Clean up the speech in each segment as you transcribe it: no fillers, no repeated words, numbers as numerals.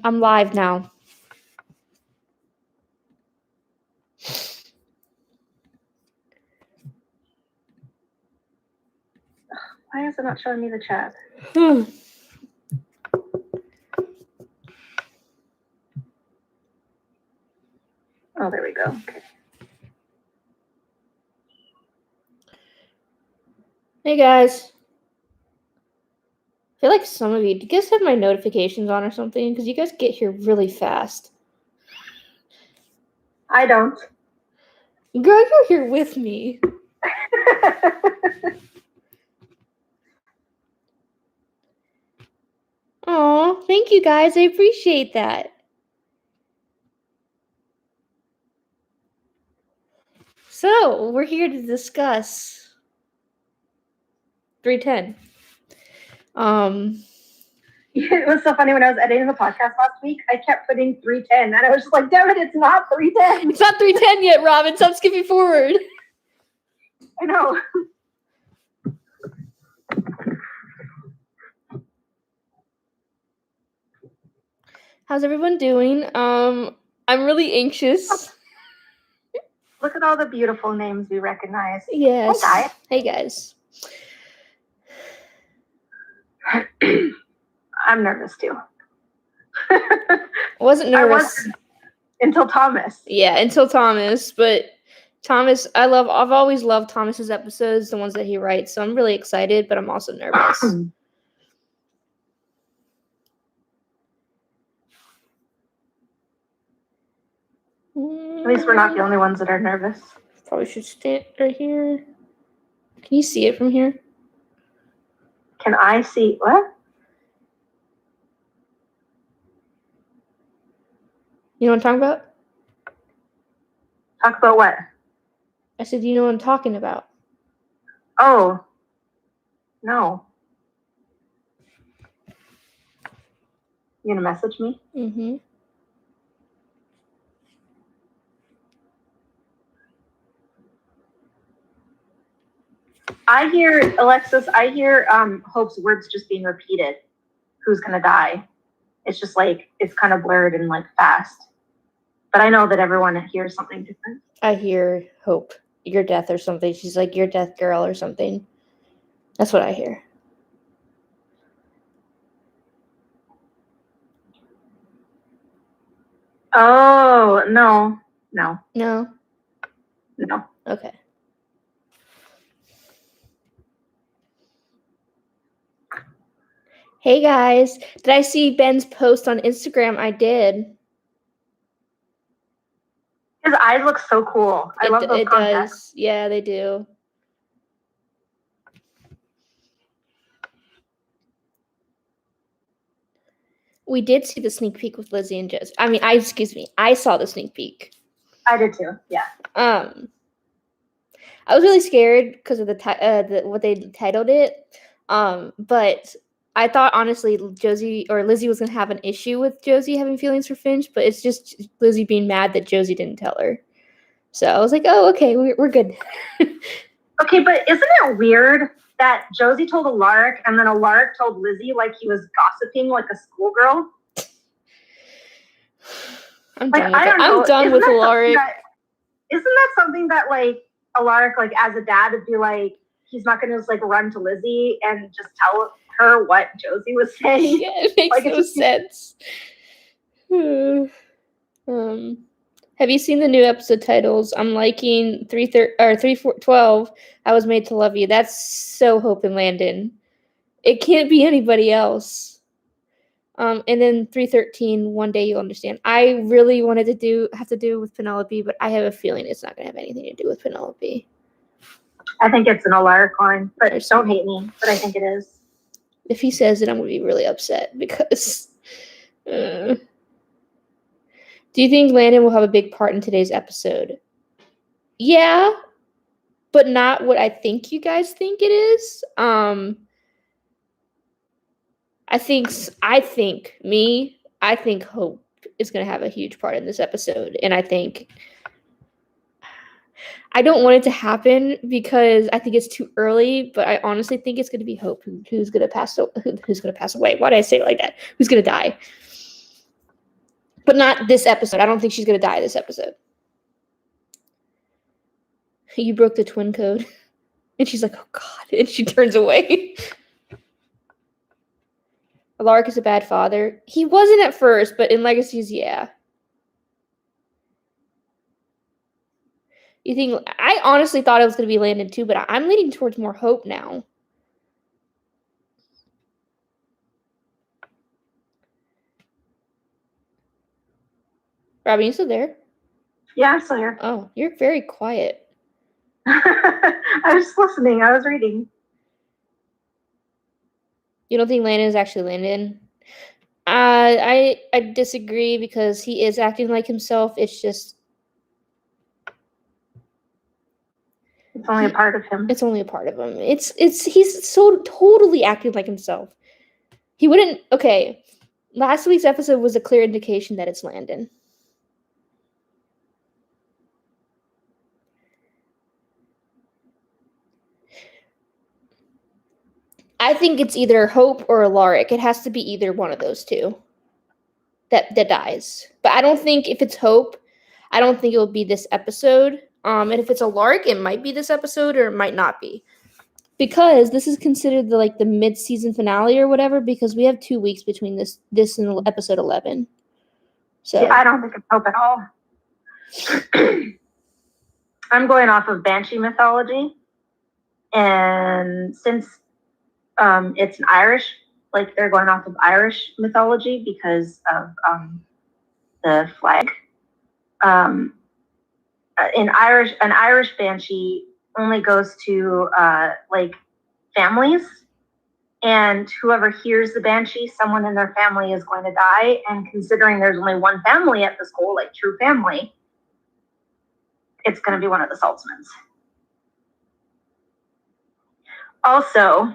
I'm live now. Why is it not showing me the chat? Oh, there we go. Okay. Hey guys. I feel like some of you, do you guys have my notifications on or something? Because you guys get here really fast. I don't. Girl, you're here with me. Aw, thank you guys. I appreciate that. So, we're here to discuss 310. It was so funny when I was editing the podcast last week. I kept putting 310, and I was just like, "Damn it, it's not 310." It's not 310 yet, Robin. Stop skipping forward. I know. How's everyone doing? I'm really anxious. Look at all the beautiful names we recognize. Yes. Hey, guys. I'm nervous too. I wasn't nervous until Thomas. Yeah, until Thomas. But Thomas, I've always loved Thomas's episodes, the ones that he writes. So I'm really excited, but I'm also nervous. At least we're not the only ones that are nervous. Probably should stand right here. Can you see it from here? Can I see what? You know what I'm talking about? Talk about what? I said, you know what I'm talking about. Oh. No. You gonna message me? Mm-hmm. I hear Hope's words just being repeated. Who's gonna die? It's just like it's kind of blurred and like fast. But I know that everyone hears something different. I hear Hope, your death or something. She's like, your death girl or something. That's what I hear. Oh, no. No? No. Okay. Hey guys, did I see Ben's post on Instagram? I did. His eyes look so cool. I love those contacts. Does. Yeah, they do. We did see the sneak peek with Lizzie and Joseph. I saw the sneak peek. I did too. Yeah. I was really scared because of what they titled it. But I thought honestly Josie or Lizzie was gonna have an issue with Josie having feelings for Finch, but it's just Lizzie being mad that Josie didn't tell her. So I was like, oh, okay, we're good. Okay, but isn't it weird that Josie told Alaric and then Alaric told Lizzie like he was gossiping like a schoolgirl? I'm done with Alaric. Isn't that something that like Alaric, like as a dad, would be like, he's not gonna just like run to Lizzie and just tell her what Josie was saying? Yeah, it makes like, no sense. Have you seen the new episode titles? I'm liking 312. I was made to love you. That's so Hope and Landon. It can't be anybody else. And then 313. One day you'll understand. I really wanted to have to do with Penelope, but I have a feeling it's not gonna have anything to do with Penelope. I think it's an Alaric line, but don't hate me. But I think it is. If he says it, I'm gonna be really upset because. Do you think Landon will have a big part in today's episode? Yeah, but not what I think you guys think it is. I think Hope is going to have a huge part in this episode, and I don't want it to happen because I think it's too early, but I honestly think it's going to be Hope who's going to pass away. Why did I say it like that? Who's going to die? But not this episode. I don't think she's going to die this episode. You broke the twin code. And she's like, oh, God. And she turns away. Alaric is a bad father. He wasn't at first, but in Legacies, yeah. You think... I honestly thought it was going to be Landon too, but I'm leaning towards more Hope now. Robin, you still there? Yeah, I'm still here. Oh, you're very quiet. I was just listening. I was reading. You don't think Landon is actually Landon? I disagree because he is acting like himself. It's just... It's only a part of him. It's only a part of him. He's so totally acting like himself. He wouldn't... Okay, last week's episode was a clear indication that it's Landon. I think it's either Hope or Alaric. It has to be either one of those two that dies. But I don't think if it's Hope, I don't think it will be this episode. And if it's Alaric, it might be this episode or it might not be. Because this is considered the mid-season finale or whatever, because we have 2 weeks between this and episode 11. So See, I don't think it's Hope at all. I'm going off of Banshee mythology. And since it's an Irish, like they're going off of Irish mythology because of the flag. An Irish banshee only goes to like families, and whoever hears the banshee, someone in their family is going to die. And considering there's only one family at the school, like true family, it's going to be one of the Saltzmans. Also,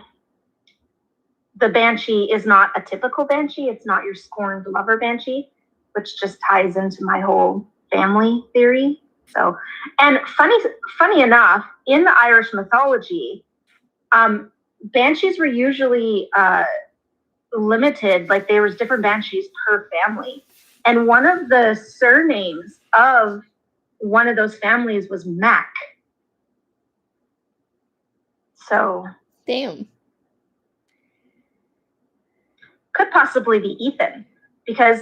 the banshee is not a typical banshee. It's not your scorned lover banshee, which just ties into my whole family theory. So, and funny enough, in the Irish mythology, banshees were usually limited. Like there was different banshees per family, and one of the surnames of one of those families was Mac. So, damn. Could possibly be Ethan, because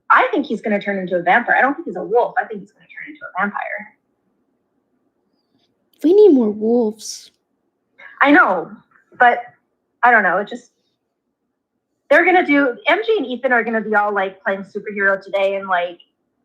I think he's going to turn into a vampire. I don't think he's a wolf. I think he's going to turn into a vampire. We need more wolves. I know, but I don't know. It just... They're going to do... MJ and Ethan are going to be all like playing superhero today and like,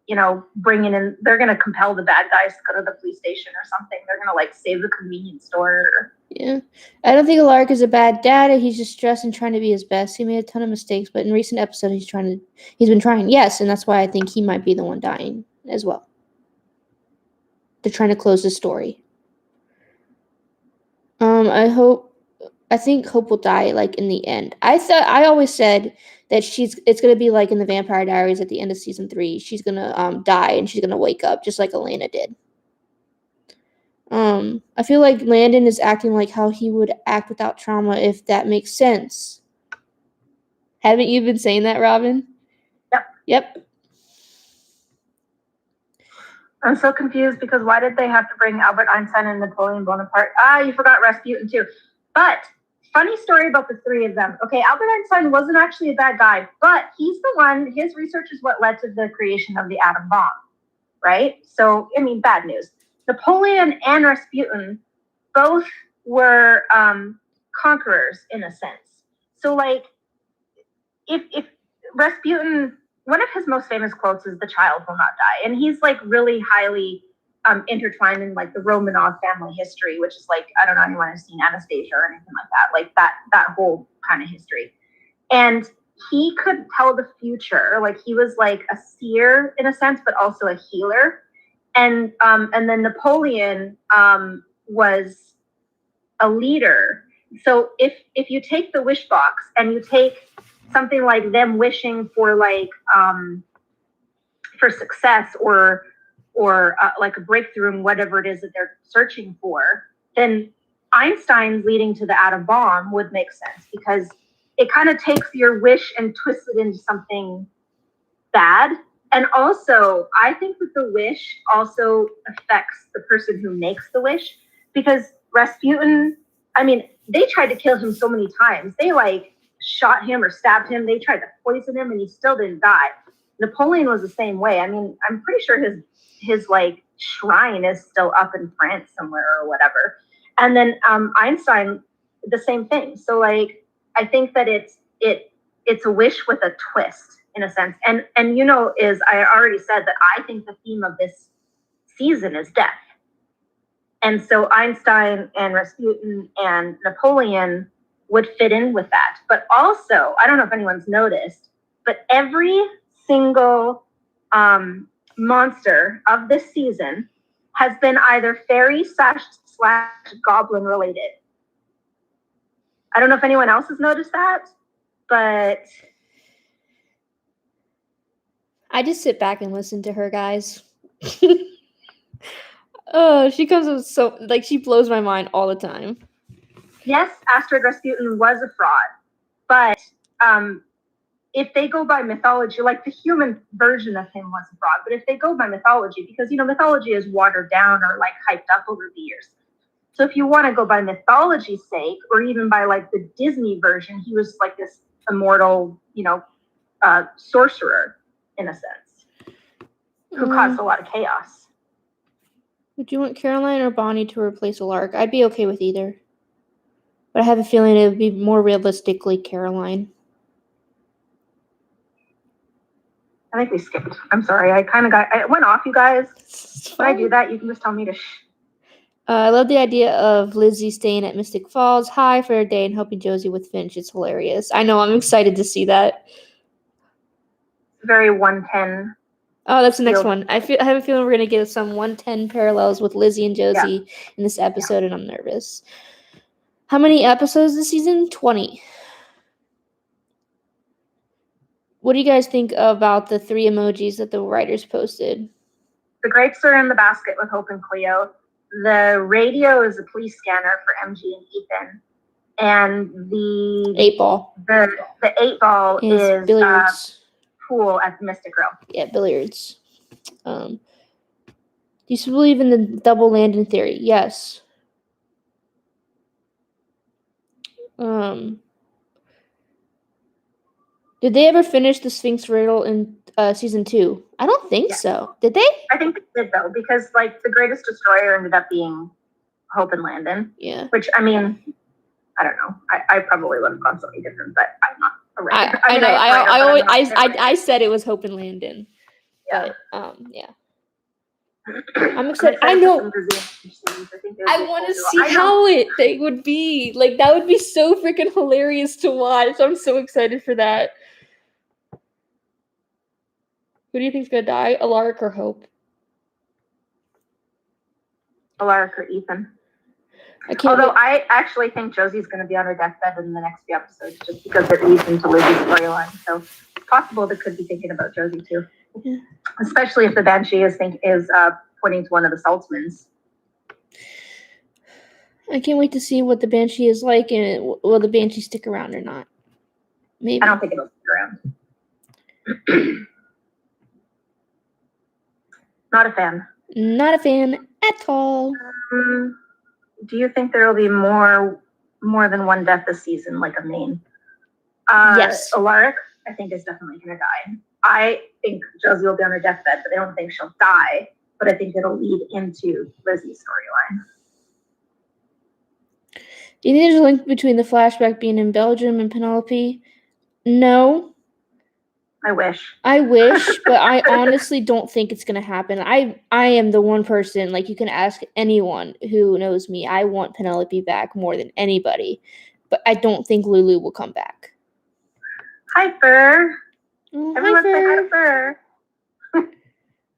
you know, bringing in... They're going to compel the bad guys to go to the police station or something. They're going to like save the convenience store. Yeah. I don't think Alaric is a bad dad. He's just stressed and trying to be his best. He made a ton of mistakes, but in recent episodes, he's been trying. Yes, and that's why I think he might be the one dying as well. They're trying to close the story. I think Hope will die like in the end. I always said that it's gonna be like in the Vampire Diaries at the end of season 3. She's gonna die and she's gonna wake up just like Elena did. I feel like Landon is acting like how he would act without trauma, if that makes sense. Haven't you been saying that, Robin? Yep. I'm so confused because why did they have to bring Albert Einstein and Napoleon Bonaparte? You forgot Rasputin too. But funny story about the three of them. Okay, Albert Einstein wasn't actually a bad guy, but he's the one, his research is what led to the creation of the atom bomb, right? So, I mean, bad news. Napoleon and Rasputin both were conquerors in a sense. So, like, if Rasputin, one of his most famous quotes is "The child will not die," and he's like really highly intertwined in like the Romanov family history, which is like, I don't know anyone has seen Anastasia or anything like that, like that whole kind of history. And he could tell the future, like he was like a seer in a sense, but also a healer. And then Napoleon was a leader. So if you take the wish box and you take something like them wishing for like for success or like a breakthrough in whatever it is that they're searching for, then Einstein's leading to the atom bomb would make sense, because it kind of takes your wish and twists it into something bad. And also, I think that the wish also affects the person who makes the wish, because Rasputin, I mean, they tried to kill him so many times. They like shot him or stabbed him. They tried to poison him, and he still didn't die. Napoleon was the same way. I mean, I'm pretty sure his like shrine is still up in France somewhere or whatever. And then Einstein, the same thing. So like, I think that it's a wish with a twist in a sense. And is I already said that I think the theme of this season is death. And so Einstein and Rasputin and Napoleon would fit in with that. But also, I don't know if anyone's noticed, but every single monster of this season has been either fairy / goblin related. I don't know if anyone else has noticed that, but I just sit back and listen to her, guys. Oh, she comes with so, like, she blows my mind all the time. Yes, Astrid Rasputin was a fraud, but if they go by mythology, like the human version of him was a fraud, but if they go by mythology, because mythology is watered down or like hyped up over the years. So if you want to go by mythology's sake, or even by like the Disney version, he was like this immortal, sorcerer in a sense, who caused a lot of chaos. Would you want Caroline or Bonnie to replace Alaric? I'd be okay with either, but I have a feeling it would be more realistically Caroline. I think we skipped. I'm sorry. I went off, you guys. When I do that, you can just tell me to shh. I love the idea of Lizzie staying at Mystic Falls High for a day and helping Josie with Finch. It's hilarious. I know. I'm excited to see that. Very 110. Oh, that's the next one. I have a feeling we're going to get some 110 parallels with Lizzie and Josie in this episode, and I'm nervous. How many episodes this season? 20. What do you guys think about the 3 emojis that the writers posted? The grapes are in the basket with Hope and Cleo. The radio is a police scanner for MG and Ethan. And the 8-ball. The 8-ball is billiards. Pool at the Mystic Grill. Yeah, billiards. Do you still believe in the double Landon theory? Yes. Did they ever finish the Sphinx riddle in season 2? I don't think so. Did they? I think they did, though, because like the greatest destroyer ended up being Hope and Landon. Yeah. Which, I mean, I don't know. I probably would have gone something different, but I'm not a writer. I know. I said it was Hope and Landon. Yeah. But yeah. I'm excited. I know. I want to see how they would be. Like, that would be so freaking hilarious to watch. I'm so excited for that. Who do you think's gonna die? Alaric or Hope? Alaric or Ethan. Although I actually think Josie's going to be on her deathbed in the next few episodes, just because it leads into Lizzie's storyline. So it's possible they could be thinking about Josie too, especially if the Banshee is pointing to one of the Saltzmans. I can't wait to see what the Banshee is like, and will the Banshee stick around or not? Maybe. I don't think it'll stick around. Not a fan. Not a fan at all. Do you think there will be more than one death this season, like a main? Yes. Alaric, I think, is definitely going to die. I think Josie will be on her deathbed, but I don't think she'll die. But I think it'll lead into Lizzie's storyline. Do you think there's a link between the flashback being in Belgium and Penelope? No. I wish, but I honestly don't think it's gonna happen. I am the one person, like, you can ask anyone who knows me. I want Penelope back more than anybody, but I don't think Lulu will come back. Hi, Fur. Oh, everyone say hi to Fur.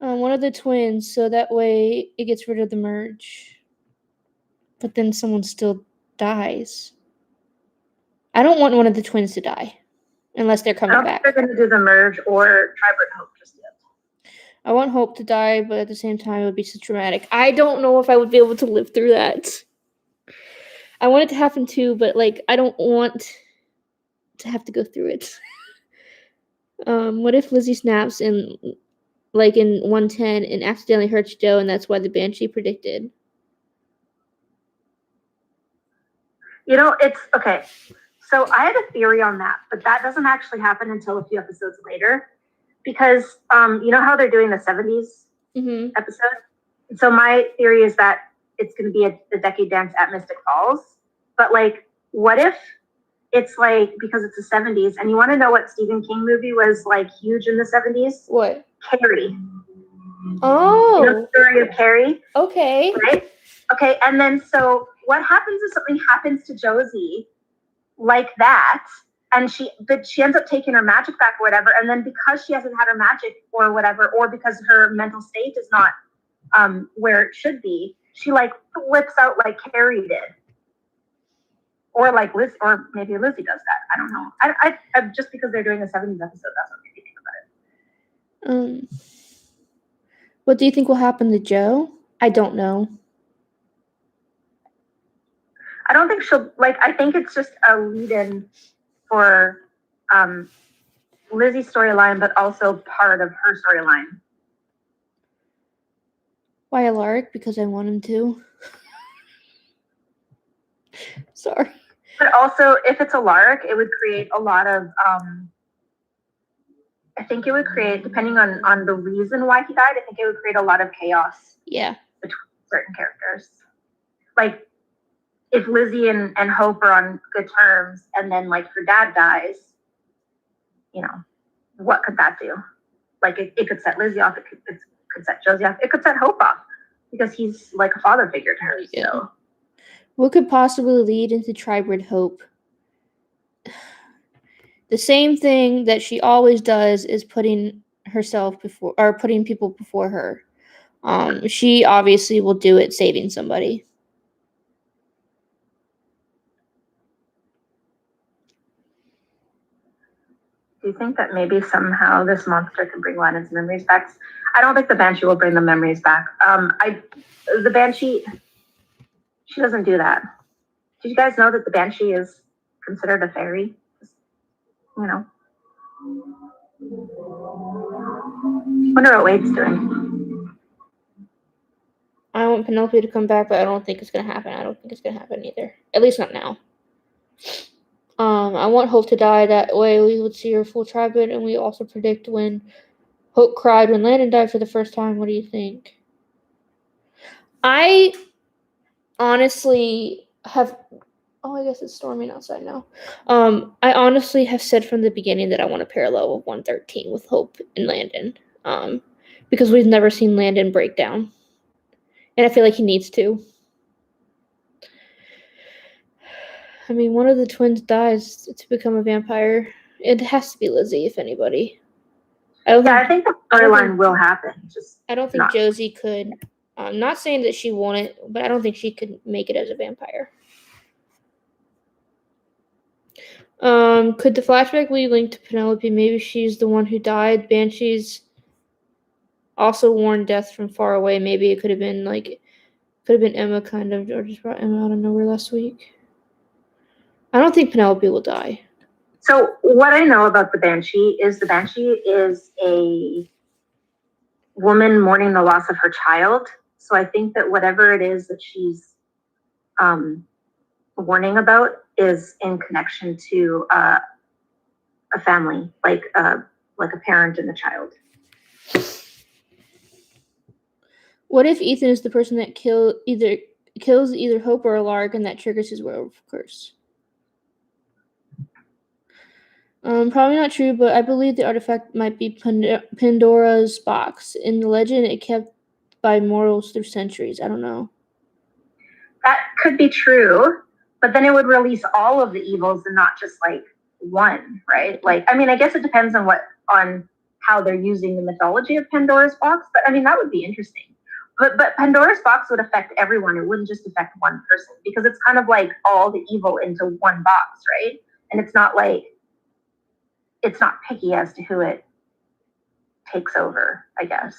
One of the twins, so that way it gets rid of the merge. But then someone still dies. I don't want one of the twins to die. Unless they're coming back. I don't think they're going to do the merge or Triad Hope just yet. I want Hope to die, but at the same time, it would be so traumatic. I don't know if I would be able to live through that. I want it to happen too, but like, I don't want to have to go through it. What if Lizzie snaps and like in 110, and accidentally hurts Joe, and that's why the Banshee predicted. It's okay. So I had a theory on that, but that doesn't actually happen until a few episodes later, because you know how they're doing the 70s episode. So my theory is that it's going to be a decade dance at Mystic Falls, but like, what if it's like, because it's the 70s, and you want to know what Stephen King movie was like huge in the 70s? What? Carrie. Oh. You know the story of Carrie? Okay. Right? Okay, and then so what happens if something happens to Josie like that, and she ends up taking her magic back or whatever, and then because she hasn't had her magic or whatever, or because her mental state is not where it should be, she like flips out like Carrie did. Or like Liz, or maybe Lizzie does that. I don't know. I just because they're doing a 70s episode, that's what made me think about it. What do you think will happen to Joe? I don't know. I don't think she'll like. I think it's just a lead-in for Lizzie's storyline, but also part of her storyline. Why Alaric? Because I want him to. Sorry. But also, if it's Alaric, it would create a lot of. I think it would create, depending on the reason why he died, I think it would create a lot of chaos. Yeah. Between certain characters, like if Lizzie and Hope are on good terms, and then like her dad dies, what could that do? Like it could set Lizzie off. It could set Josie off. It could set Hope off because he's like a father figure to her. Yeah. So. What could possibly lead into Triad Hope? The same thing that she always does is putting people before her. She obviously will do it saving somebody. Do you think that maybe somehow this monster can bring Landon's memories back? I don't think the Banshee will bring the memories back. The Banshee, she doesn't do that. Did you guys know that the Banshee is considered a fairy? Wonder what Wade's doing. I want Penelope to come back, but I don't think it's going to happen. I don't think it's going to happen either. At least not now. I want Hope to die. That way we would see her full tribe, and we also predict when Hope cried when Landon died for the first time. What do you think? I honestly have... Oh, I guess it's storming outside now. I honestly have said from the beginning that I want a parallel of 113 with Hope and Landon. Because we've never seen Landon break down. And I feel like he needs to. I mean, one of the twins dies to become a vampire. It has to be Lizzie, if anybody. I think the storyline will happen. I don't think Josie could. I'm not saying that she won't, but I don't think she could make it as a vampire. Could the flashback be linked to Penelope? Maybe she's the one who died. Banshees also warned death from far away. Maybe it could have been Emma kind of, or just brought Emma out of nowhere last week. I don't think Penelope will die. So what I know about the Banshee is a woman mourning the loss of her child. So I think that whatever it is that she's warning about is in connection to a family, like a parent and a child. What if Ethan is the person that kills either Hope or Alaric, and that triggers his werewolf curse? Probably not true, but I believe the artifact might be Pandora's box. In the legend, it kept by mortals through centuries. I don't know. That could be true, but then it would release all of the evils and not just like one, right? Like, I mean, I guess it depends on how they're using the mythology of Pandora's box, but I mean, that would be interesting. But Pandora's box would affect everyone. It wouldn't just affect one person, because it's kind of like all the evil into one box, right? And it's not picky as to who it takes over, I guess.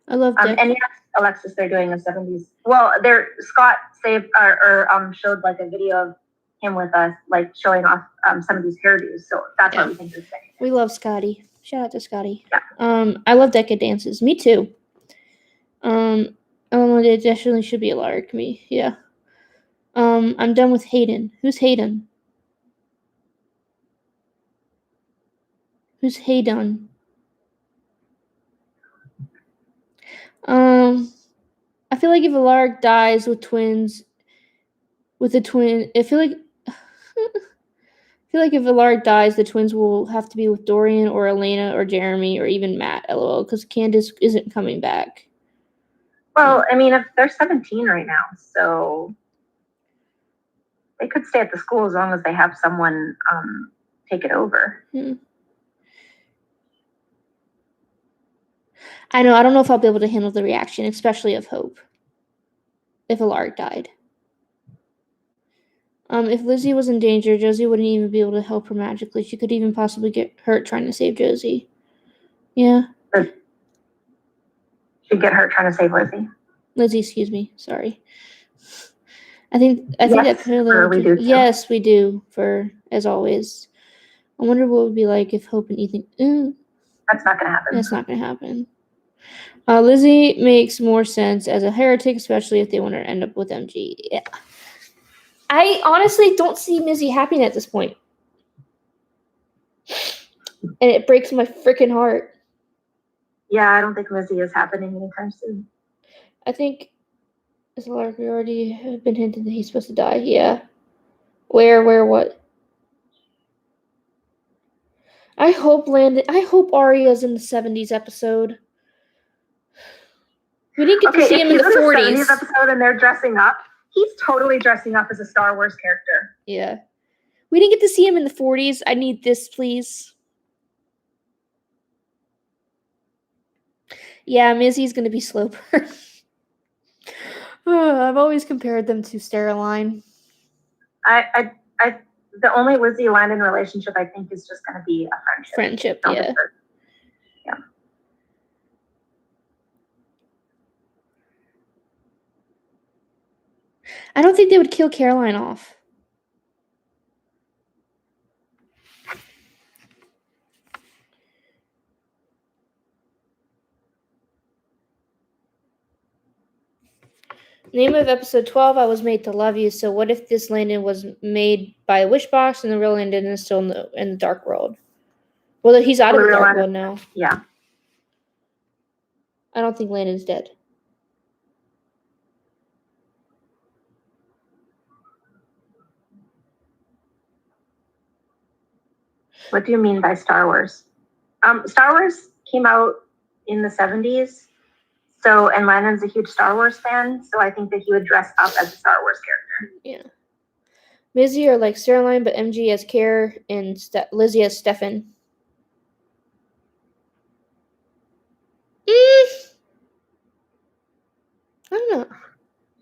I love that. And yes, Alexis, they're doing a 70s. Well, Scott showed like a video of him with us, like showing off some of these hairdos. So that's why we think this thing. We love Scotty. Shout out to Scotty. Yeah. I love Decade Dances. Me too. It definitely should be a lark. Me, yeah. I'm done with Hayden. Who's Hayden? Who's Hayden? I feel like if Alaric dies with the twin, I feel like if Alaric dies, the twins will have to be with Dorian or Elena or Jeremy or even Matt. LOL, because Candace isn't coming back. Well, I mean, if they're 17 right now, so they could stay at the school as long as they have someone take it over. I know. I don't know if I'll be able to handle the reaction, especially of Hope, if Alaric died. If Lizzie was in danger, Josie wouldn't even be able to help her magically. She could even possibly get hurt trying to save Josie. Yeah. She'd get hurt trying to save Lizzie. Lizzie, excuse me. Sorry. I think Yes, that parallel. we do too. Yes, we do. As always. I wonder what it would be like if Hope and Ethan. That's not gonna happen. That's not gonna happen. Lizzie makes more sense as a heretic, especially if they want to end up with MG. Yeah. I honestly don't see Mizzy happening at this point. And it breaks my freaking heart. Yeah, I don't think Mizzy is happening anytime soon. I think it's already been hinted that he's supposed to die. Yeah. Where, what? I hope Arya's in the 70s episode. We didn't get to see him in the 40s. If he's in the 70s episode and they're dressing up, he's totally dressing up as a Star Wars character. Yeah. We didn't get to see him in the 40s. I need this, please. Yeah, Mizzy's going to be slow burn. I've always compared them to Steroline. The only Lizzie Landon relationship I think is just going to be a friendship. Yeah. Yeah. I don't think they would kill Caroline off. Name of episode 12, I Was Made to Love You. So what if this Landon was made by a wish box and the real Landon is still in the dark world? Well, he's out of the dark world now. Yeah. I don't think Landon's dead. What do you mean by Star Wars? Star Wars came out in the 70s. So, and Landon's a huge Star Wars fan, so I think that he would dress up as a Star Wars character. Yeah. Mizzy are like Steroline, but MG as Care and Lizzie as Stefan. I don't know.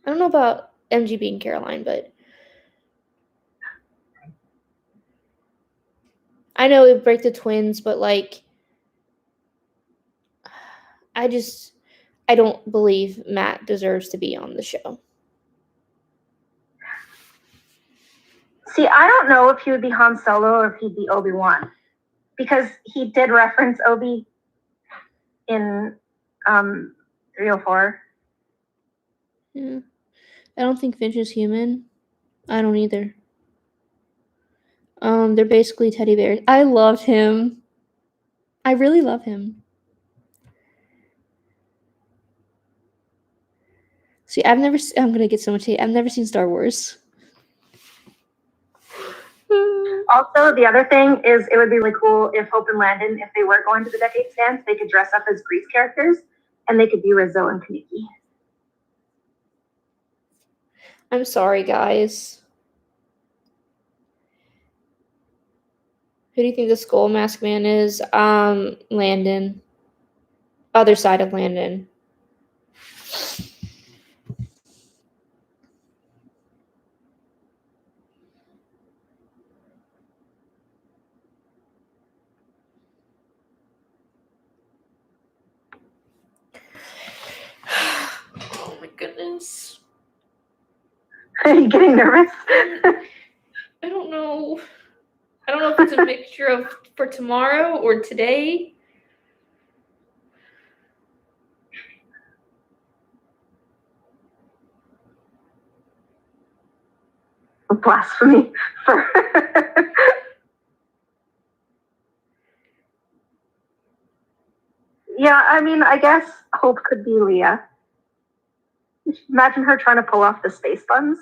I don't know about MG being Caroline, but I know it would break the twins, but like, I don't believe Matt deserves to be on the show. See, I don't know if he would be Han Solo or if he'd be Obi-Wan, because he did reference Obi in 304. Yeah. I don't think Finch is human. I don't either. They're basically teddy bears. I love him. I really love him. See, I'm gonna get so much hate. I've never seen Star Wars. Also, the other thing is it would be really cool if Hope and Landon, if they were going to the Decades Dance, they could dress up as Grease characters and they could be Rizzo and Kaneki. I'm sorry, guys. Who do you think the Skull Mask Man is? Landon. Other side of Landon. Oh my goodness. Are you getting nervous? I don't know. I don't know if it's a mixture of for tomorrow or today. Blasphemy for Yeah, I mean, I guess Hope could be Leah. Imagine her trying to pull off the space buns.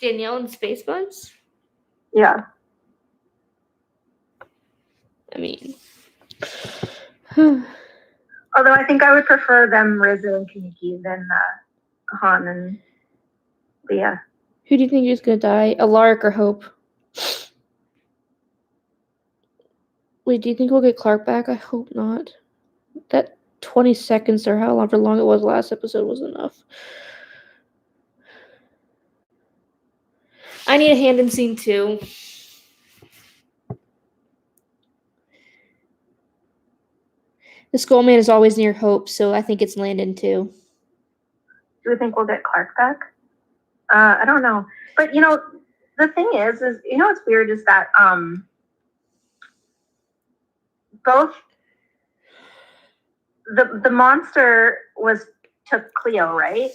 Danielle and Space Buns? Yeah. I mean. Although I think I would prefer them, Rizzo and Kaneki, than Han and Leah. Who do you think is going to die? Alaric or Hope? Wait, do you think we'll get Clark back? I hope not. That 20 seconds or however long it was last episode was enough. I need a hand in scene 2. The Skullman is always near Hope, so I think it's Landon too. Do we think we'll get Clark back? I don't know. But, the thing is what's weird is that both the monster took Cleo, right?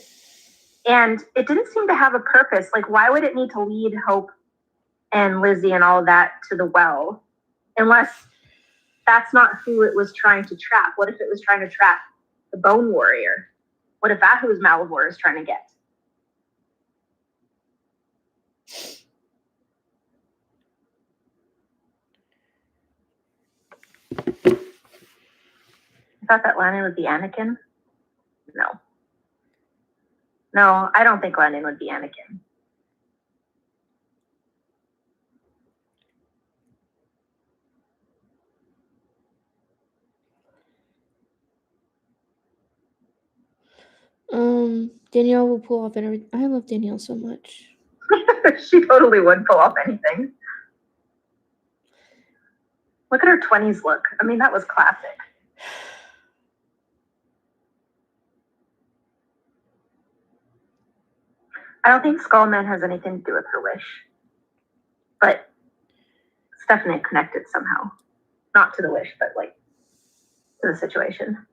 And it didn't seem to have a purpose. Like, why would it need to lead Hope and Lizzie and all of that to the well? Unless that's not who it was trying to trap. What if it was trying to trap the Bone Warrior? What if that's who Malivore is trying to get? I thought that Landon would be Anakin. No, I don't think Landon would be Anakin. Danielle will pull off everything. I love Danielle so much. She totally would pull off anything. Look at her 20s look. I mean, that was classic. I don't think Skullman has anything to do with her wish. But it's definitely connected somehow. Not to the wish, but like to the situation.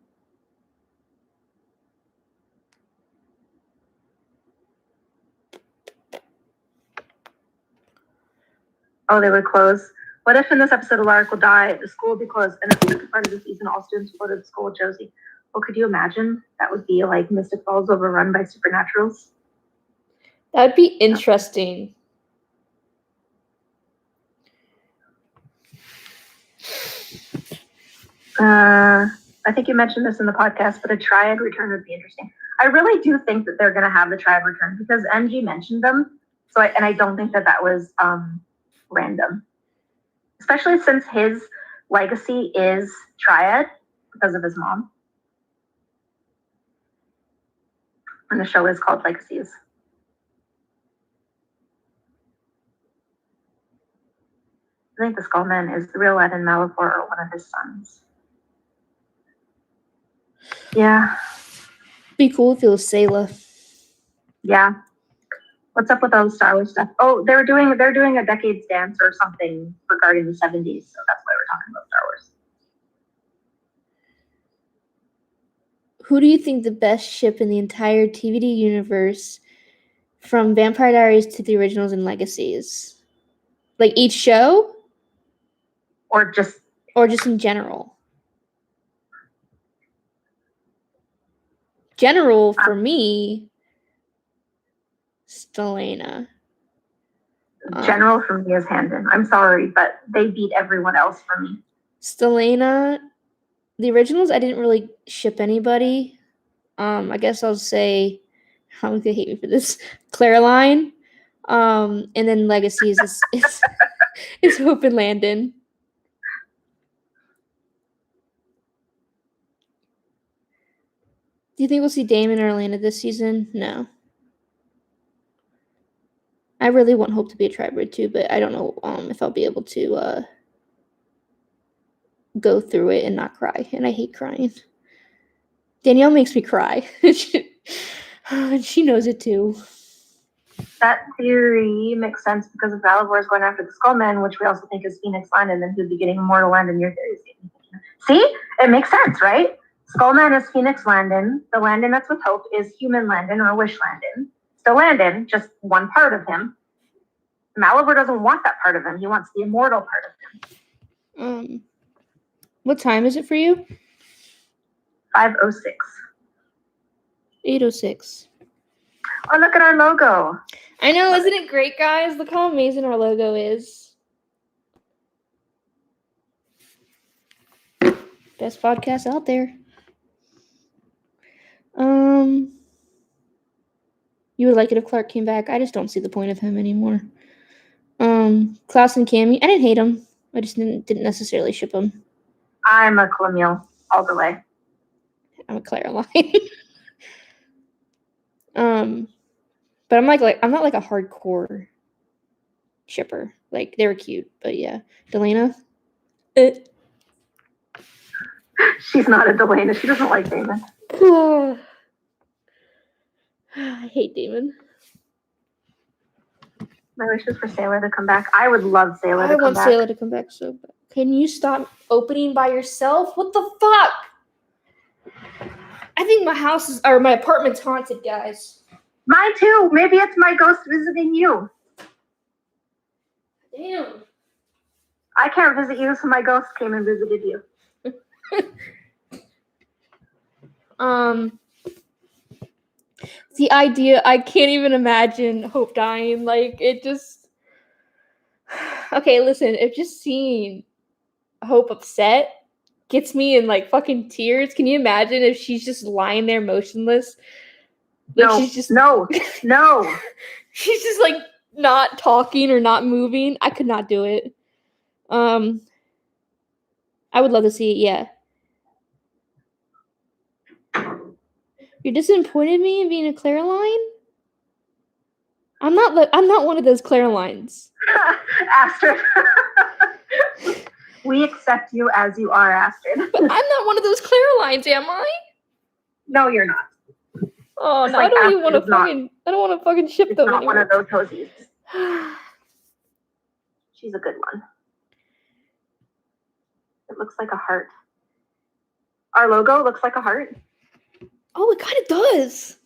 Oh, they would close. What if in this episode Alaric will die, the school will be closed, and at the second part of the season all students will go to the school with Josie? Well, could you imagine? That would be like Mystic Falls overrun by supernaturals. That'd be interesting. I think you mentioned this in the podcast, but a Triad Return would be interesting. I really do think that they're going to have the Triad Return because MG mentioned them. So I don't think that was random, especially since his legacy is Triad because of his mom. And the show is called Legacies. I think the Skullman is the real Ed and Malivore or one of his sons. Yeah. Be cool if it was Sayla. Yeah. What's up with all the Star Wars stuff? Oh, they're doing a Decades Dance or something regarding the 70s, so that's why we're talking about Star Wars. Who do you think the best ship in the entire TVD universe, from Vampire Diaries to the originals and Legacies? Like each show? Or just in general? General, for me, Stelena. General for me is Handon. I'm sorry, but they beat everyone else for me. Stelena, the originals, I didn't really ship anybody. I guess I'll say, how would they hate me for this? Caroline. And then Legacies is Hope and Landon. Do you think we'll see Damon or Atlanta this season? No. I really want Hope to be a Tribrid too, but I don't know if I'll be able to go through it and not cry. And I hate crying. Danielle makes me cry. And she knows it too. That theory makes sense because if Valavor is going after the Skullman, which we also think is Phoenix Landon, then he'd be getting Immortal Landon. Your theory is see? It makes sense, right? Skullman is Phoenix Landon. The Landon that's with Hope is Human Landon or Wish Landon. Still Landon, just one part of him. Malivore doesn't want that part of him. He wants the immortal part of him. What time is it for you? 5:06. 8:06. Oh, look at our logo. I know, isn't it great, guys? Look how amazing our logo is. Best podcast out there. You would like it if Clark came back. I just don't see the point of him anymore. Klaus and Cammy, I didn't hate him. I just didn't necessarily ship him. I'm a Camille all the way. I'm a Caroline. But I'm not like a hardcore shipper. Like, they were cute, but yeah. Delana? She's not a Delana. She doesn't like Damon. I hate Damon. My wish is for Sailor to come back. I would love Sailor to come back. I want Sailor to come back so bad. Can you stop opening by yourself? What the fuck? I think my apartment's haunted, guys. Mine too. Maybe it's my ghost visiting you. Damn. I can't visit you, so my ghost came and visited you. The idea, I can't even imagine Hope dying. Like, it just... Okay, listen, if just seeing Hope upset gets me in, like, fucking tears, can you imagine if she's just lying there motionless? Like, no, she's just... No. She's just, like, not talking or not moving. I could not do it. I would love to see it, yeah. You're disappointed in me in being a Clareline? I'm not one of those Clarelines. Astrid. We accept you as you are, Astrid. But I'm not one of those Clarelines, am I? No, you're not. Oh, no, I don't even want to fucking ship them not anymore. One of those hosies. She's a good one. It looks like a heart. Our logo looks like a heart. Oh, it kind of does.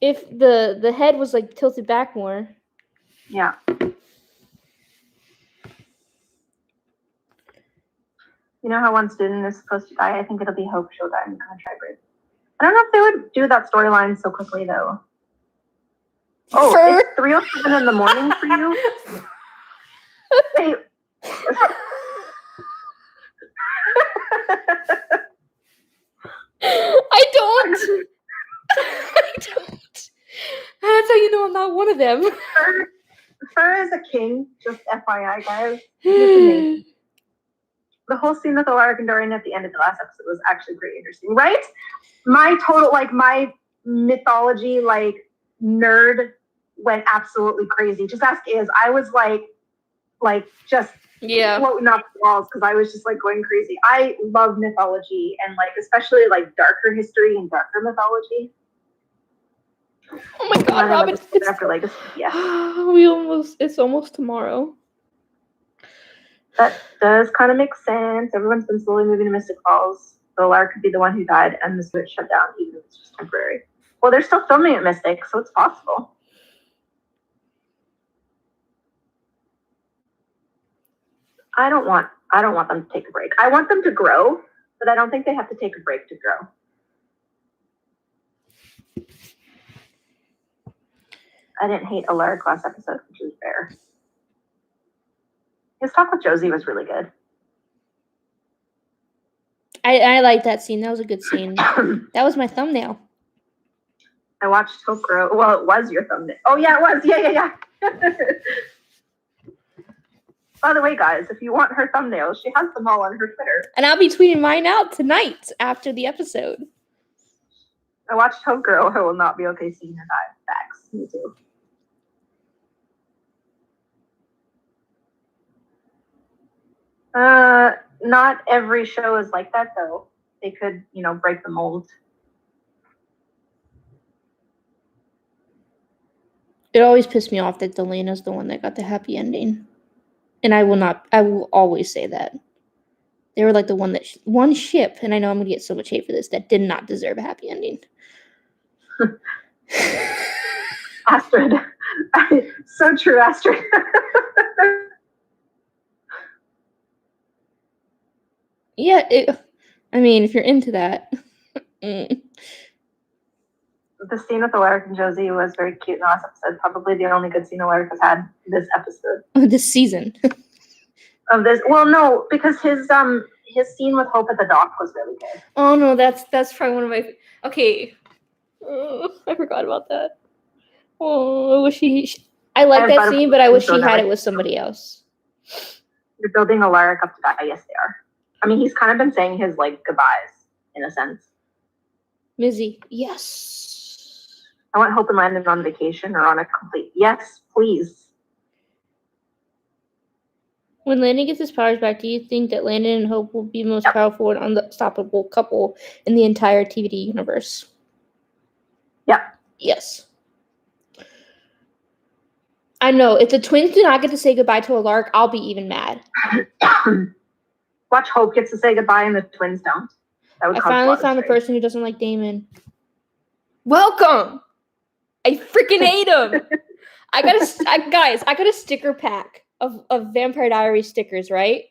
If the head was like tilted back more. Yeah. You know how one student is supposed to die? I think it'll be Hope she'll die in the Tri-Break. I don't know if they would do that storyline so quickly though. Oh, it's 3:07 in the morning for you? Wait. I don't. That's how you know I'm not one of them. Fur is a king, just FYI, guys. The whole scene with Alaric and Dorian at the end of the last episode was actually pretty interesting, right? My mythology, nerd went absolutely crazy. Just ask Iz. I was just floating off the walls because I was just going crazy. I love mythology and especially darker history and darker mythology. Oh my god, Robin! After Legacy, yeah. It's almost tomorrow. That does kind of make sense. Everyone's been slowly moving to Mystic Falls. So Alaric could be the one who died and the switch shut down, even if it's just temporary. Well, they're still filming at Mystic, so it's possible. I don't want them to take a break. I want them to grow, but I don't think they have to take a break to grow. I didn't hate Alaric last episode, which is fair. His talk with Josie was really good. I like that scene. That was a good scene. That was my thumbnail. I watched Hope grow. Well, it was your thumbnail. Oh, yeah, it was. Yeah. By the way, guys, if you want her thumbnails, she has them all on her Twitter. And I'll be tweeting mine out tonight after the episode. I watched Hope grow. I will not be okay seeing her die. Facts. Me too. Not every show is like that, though. They could, break the mold. It always pissed me off that Delena's the one that got the happy ending. And I will always say that. They were like the one ship, and I know I'm going to get so much hate for this, that did not deserve a happy ending. Astrid. So true, Astrid. Yeah, I mean, if you're into that. The scene with Alaric and Josie was very cute in the last episode. Probably the only good scene Alaric has had this episode. This season. Of this, well, no, because his scene with Hope at the dock was really good. Oh no, that's probably one of my. Okay, I forgot about that. Oh, I wish I like that scene, but I wish he had it with somebody else. You're building Alaric up to die. Yes, they are. I mean, he's kind of been saying his like goodbyes in a sense. Mizzy, yes. I want Hope and Landon on vacation or on a complete. Yes, please. When Landon gets his powers back, do you think that Landon and Hope will be the most powerful and unstoppable couple in the entire TVD universe? Yeah. Yes. I know. If the twins do not get to say goodbye to Alaric, I'll be even mad. Watch Hope gets to say goodbye and the twins don't. I finally found the person who doesn't like Damon. Welcome! I freaking hate him! I got a sticker pack of Vampire Diaries stickers, right?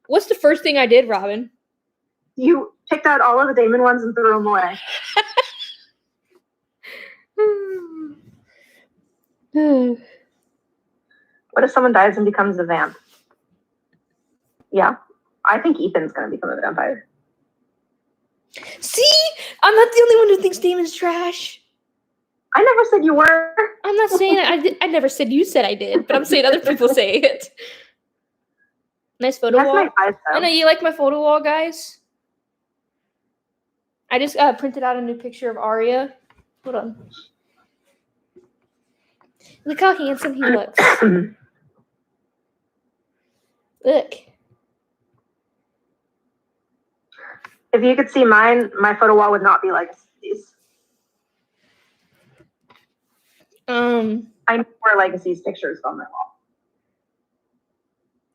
What's the first thing I did, Robin? You picked out all of the Damon ones and threw them away. What if someone dies and becomes a vamp? Yeah. I think Ethan's going to become a vampire. See? I'm not the only one who thinks Damon's trash. I never said you were. I'm not saying it. I never said you said I did, but I'm saying other people say it. Nice photo wall. Nice eyes, I know you like my photo wall, guys. I just printed out a new picture of Arya. Hold on. Look how handsome he looks. Look. If you could see mine, my photo wall would not be like Legacies. I know where Legacies pictures on my wall.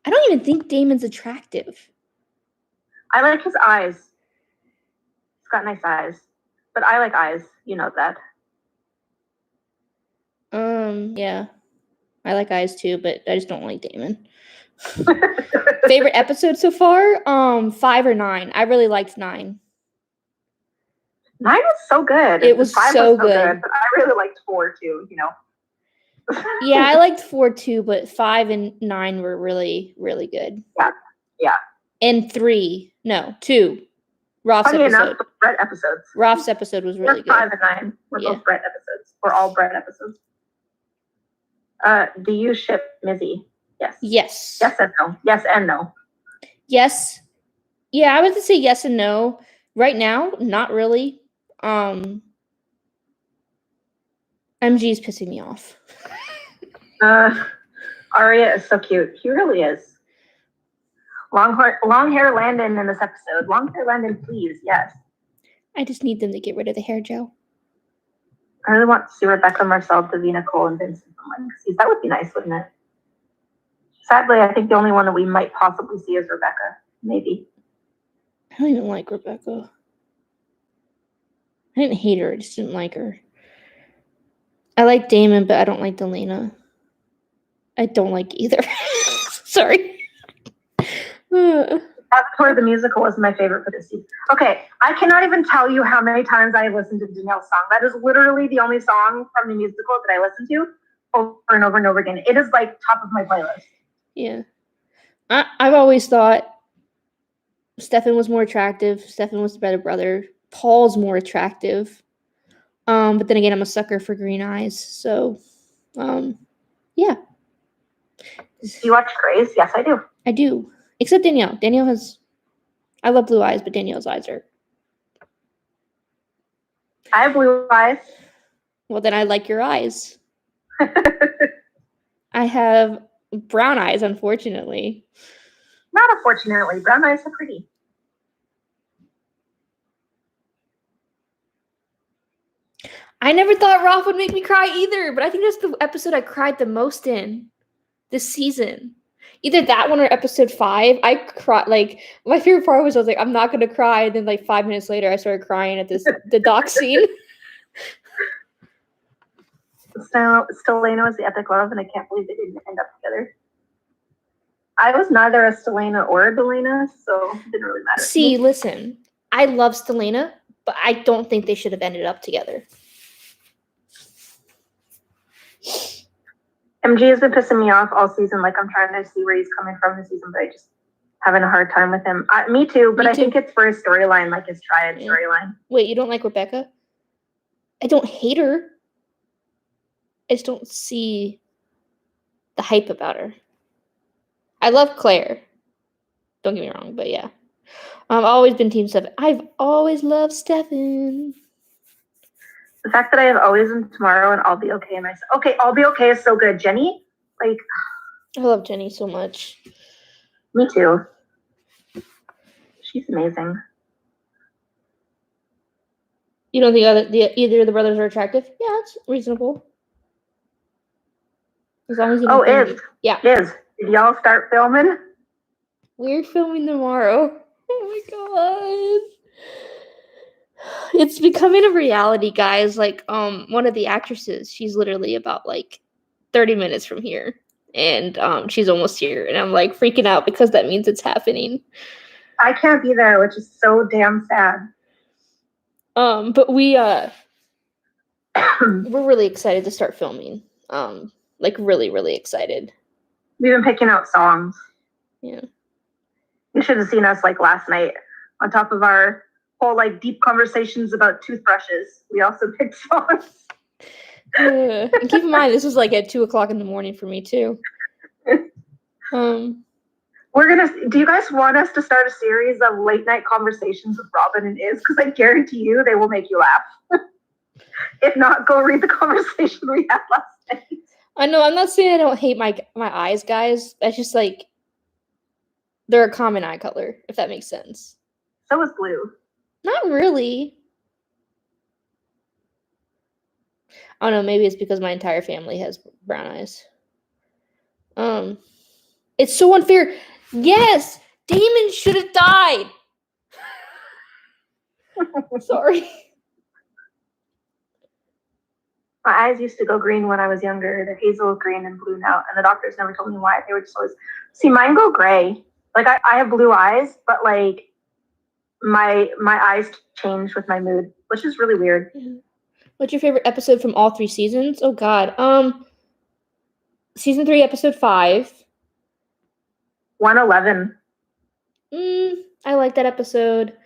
I don't even think Damon's attractive. I like his eyes. He's got nice eyes. But I like eyes. You know that. Yeah. I like eyes too, but I just don't like Damon. Favorite episode so far? 5 or 9. I really liked 9. 9 was so good. It was 5 so was good. But I really liked 4 too, you know. Yeah, I liked 4 too, but 5 and 9 were really, really good. Yeah. And 3, no, 2. Roth's Funny episode. enough, Brett episodes. Roth's episode was really good. 5 and 9 were both Brett episodes. We're all Brett episodes. Do you ship Mizzy? Yes. Yes. Yes and no. Yes and no. Yes. Yeah, I would say yes and no. Right now, not really. MG is pissing me off. Arya is so cute. He really is. Long hair Landon in this episode. Long hair Landon, please. Yes. I just need them to get rid of the hair gel. I really want to see Rebecca, Marcel, Davina, Cole, and Vincent from Legacies. That would be nice, wouldn't it? Sadly, I think the only one that we might possibly see is Rebecca. Maybe. I don't even like Rebecca. I didn't hate her. I just didn't like her. I like Damon, but I don't like Delena. I don't like either. Sorry. Avatar the Musical was my favorite for this season. Okay, I cannot even tell you how many times I listened to Danielle's song. That is literally the only song from the musical that I listen to over and over and over again. It is like top of my playlist. Yeah. I've always thought Stefan was more attractive. Stefan was the better brother. Paul's more attractive. But then again, I'm a sucker for green eyes. So, yeah. Do you watch Grace? Yes, I do. I do. Except Danielle. Danielle has... I love blue eyes, but Danielle's eyes are... I have blue eyes. Well, then I like your eyes. I have brown eyes, unfortunately. Not unfortunately. Brown eyes are pretty. I never thought Rolf would make me cry either, but I think that's the episode I cried the most in this season. Either that one or episode 5. I cried. Like, my favorite part was I was like, I'm not gonna cry, and then like 5 minutes later, I started crying at the dock scene. Stelena was the epic love, and I can't believe they didn't end up together. I was neither a Stelena or a Delena, so it didn't really matter. See, listen, I love Stelena, but I don't think they should have ended up together. MG has been pissing me off all season. Like, I'm trying to see where he's coming from this season, but I just having a hard time with him. Me too, but I think it's for his storyline, like his Triad storyline. Wait, you don't like Rebecca? I don't hate her. I just don't see the hype about her. I love Claire. Don't get me wrong, but yeah. I've always been Team 7. I've always loved Stefan. The fact that I have always and tomorrow and I'll be okay and okay, I'll be okay is so good. Jenny, like, I love Jenny so much. Me too. She's amazing. You don't think either of the brothers are attractive? Yeah, it's reasonable. As long as you don't yeah. Did y'all start filming? We're filming tomorrow. Oh my god. It's becoming a reality, guys. Like, one of the actresses, she's literally about like 30 minutes from here. And she's almost here. And I'm like freaking out because that means it's happening. I can't be there, which is so damn sad. But we're really excited to start filming. Like really, really excited. We've been picking out songs. Yeah. You should have seen us like last night on top of our whole like deep conversations about toothbrushes. We also picked songs. And keep in mind, this was like at 2:00 in the morning for me too. Do you guys want us to start a series of late night conversations with Robin and Iz? Because I guarantee you they will make you laugh. If not, go read the conversation we had last night. I know, I'm not saying I don't hate my eyes, guys. That's just like, they're a common eye color, if that makes sense. So is blue. Not really. I don't know, maybe it's because my entire family has brown eyes. It's so unfair. Yes! Damon should have died! Sorry. My eyes used to go green when I was younger. They're hazel green and blue now, and the doctors never told me why. They were just always... See, mine go gray. Like, I have blue eyes, but, like, my eyes change with my mood, which is really weird. What's your favorite episode from all 3 seasons? Oh, God. Season 3, episode 5. 111. I like that episode,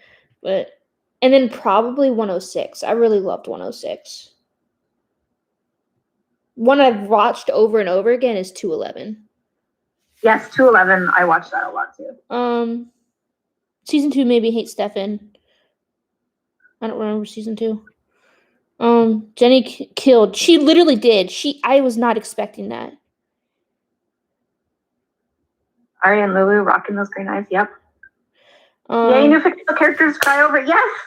but... And then probably 106. I really loved 106. One I've watched over and over again is 211. Yes, 211. I watched that a lot too. Season 2 maybe Hate Stefan. I don't remember season 2. Jenny killed. She literally did. I was not expecting that. Arya and Lulu rocking those green eyes. Yep. Yeah, you knew fictional characters cry over. Yes.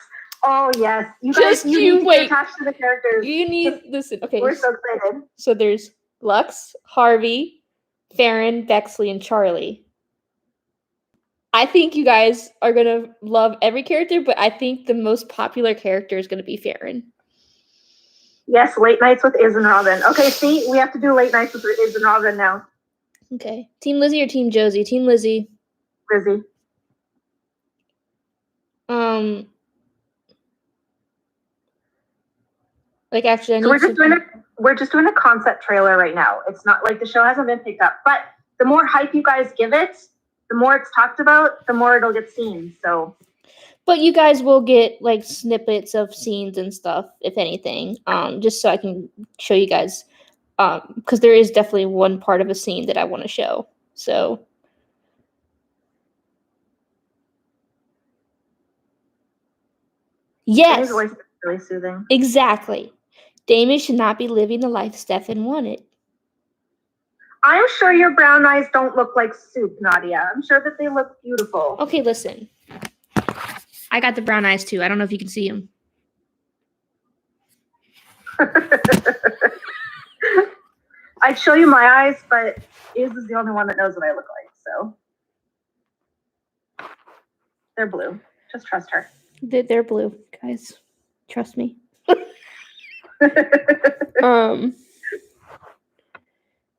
Oh yes. You guys, you need to get attached to the characters. You need listen. Okay. We're so excited. So there's Lux, Harvey, Farron, Bexley, and Charlie. I think you guys are gonna love every character, but I think the most popular character is gonna be Farron. Yes, late nights with Iz and Robin. Okay, see, we have to do late nights with Iz and Robin now. Okay. Team Lizzie or Team Josie? Team Lizzie. Lizzie. Like actually, so we're just doing a concept trailer right now. It's not like the show hasn't been picked up, but the more hype you guys give it, the more it's talked about, the more it'll get seen. So, but you guys will get like snippets of scenes and stuff, if anything, just so I can show you guys, because there is definitely one part of a scene that I want to show. So, yes, his voice is really soothing. Exactly. Damon should not be living the life Stefan wanted. I'm sure your brown eyes don't look like soup, Nadia. I'm sure that they look beautiful. Okay, listen. I got the brown eyes too. I don't know if you can see them. I'd show you my eyes, but Iz is the only one that knows what I look like, so. They're blue. Just trust her. They're blue, guys. Trust me.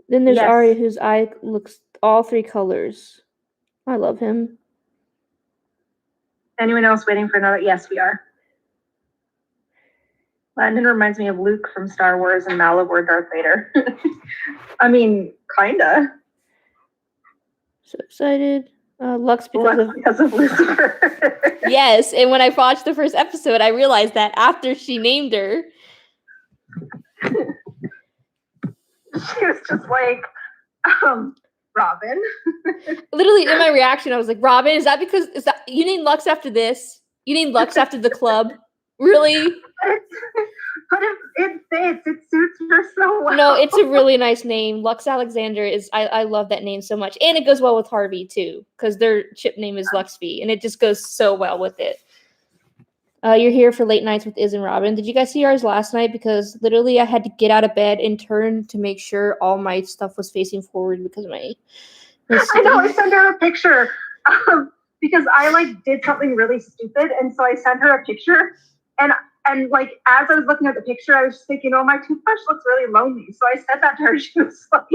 Then there's Yes. Arya, whose eye looks all three colors. I love him. Anyone else waiting for another? Yes, we are. Landon reminds me of Luke from Star Wars and Malivore Darth Vader. I mean, kinda. So excited. Lux because of Lucifer. Yes, and when I watched the first episode, I realized that after she named her. She was just like, Robin. Literally, in my reaction, I was like, Robin, is that you named Lux after this? You named Lux after the club? Really? But it fits. It suits her so well. No, it's a really nice name. Lux Alexander is, I love that name so much. And it goes well with Harvey, too, because their chip name is Luxby, and it just goes so well with it. You're here for late nights with Iz and Robin. Did you guys see ours last night? Because literally I had to get out of bed and turn to make sure all my stuff was facing forward because of my I know, I sent her a picture because I did something really stupid, and so I sent her a picture, and like as I was looking at the picture, I was just thinking, oh, my toothbrush looks really lonely. So I sent that to her. She was like,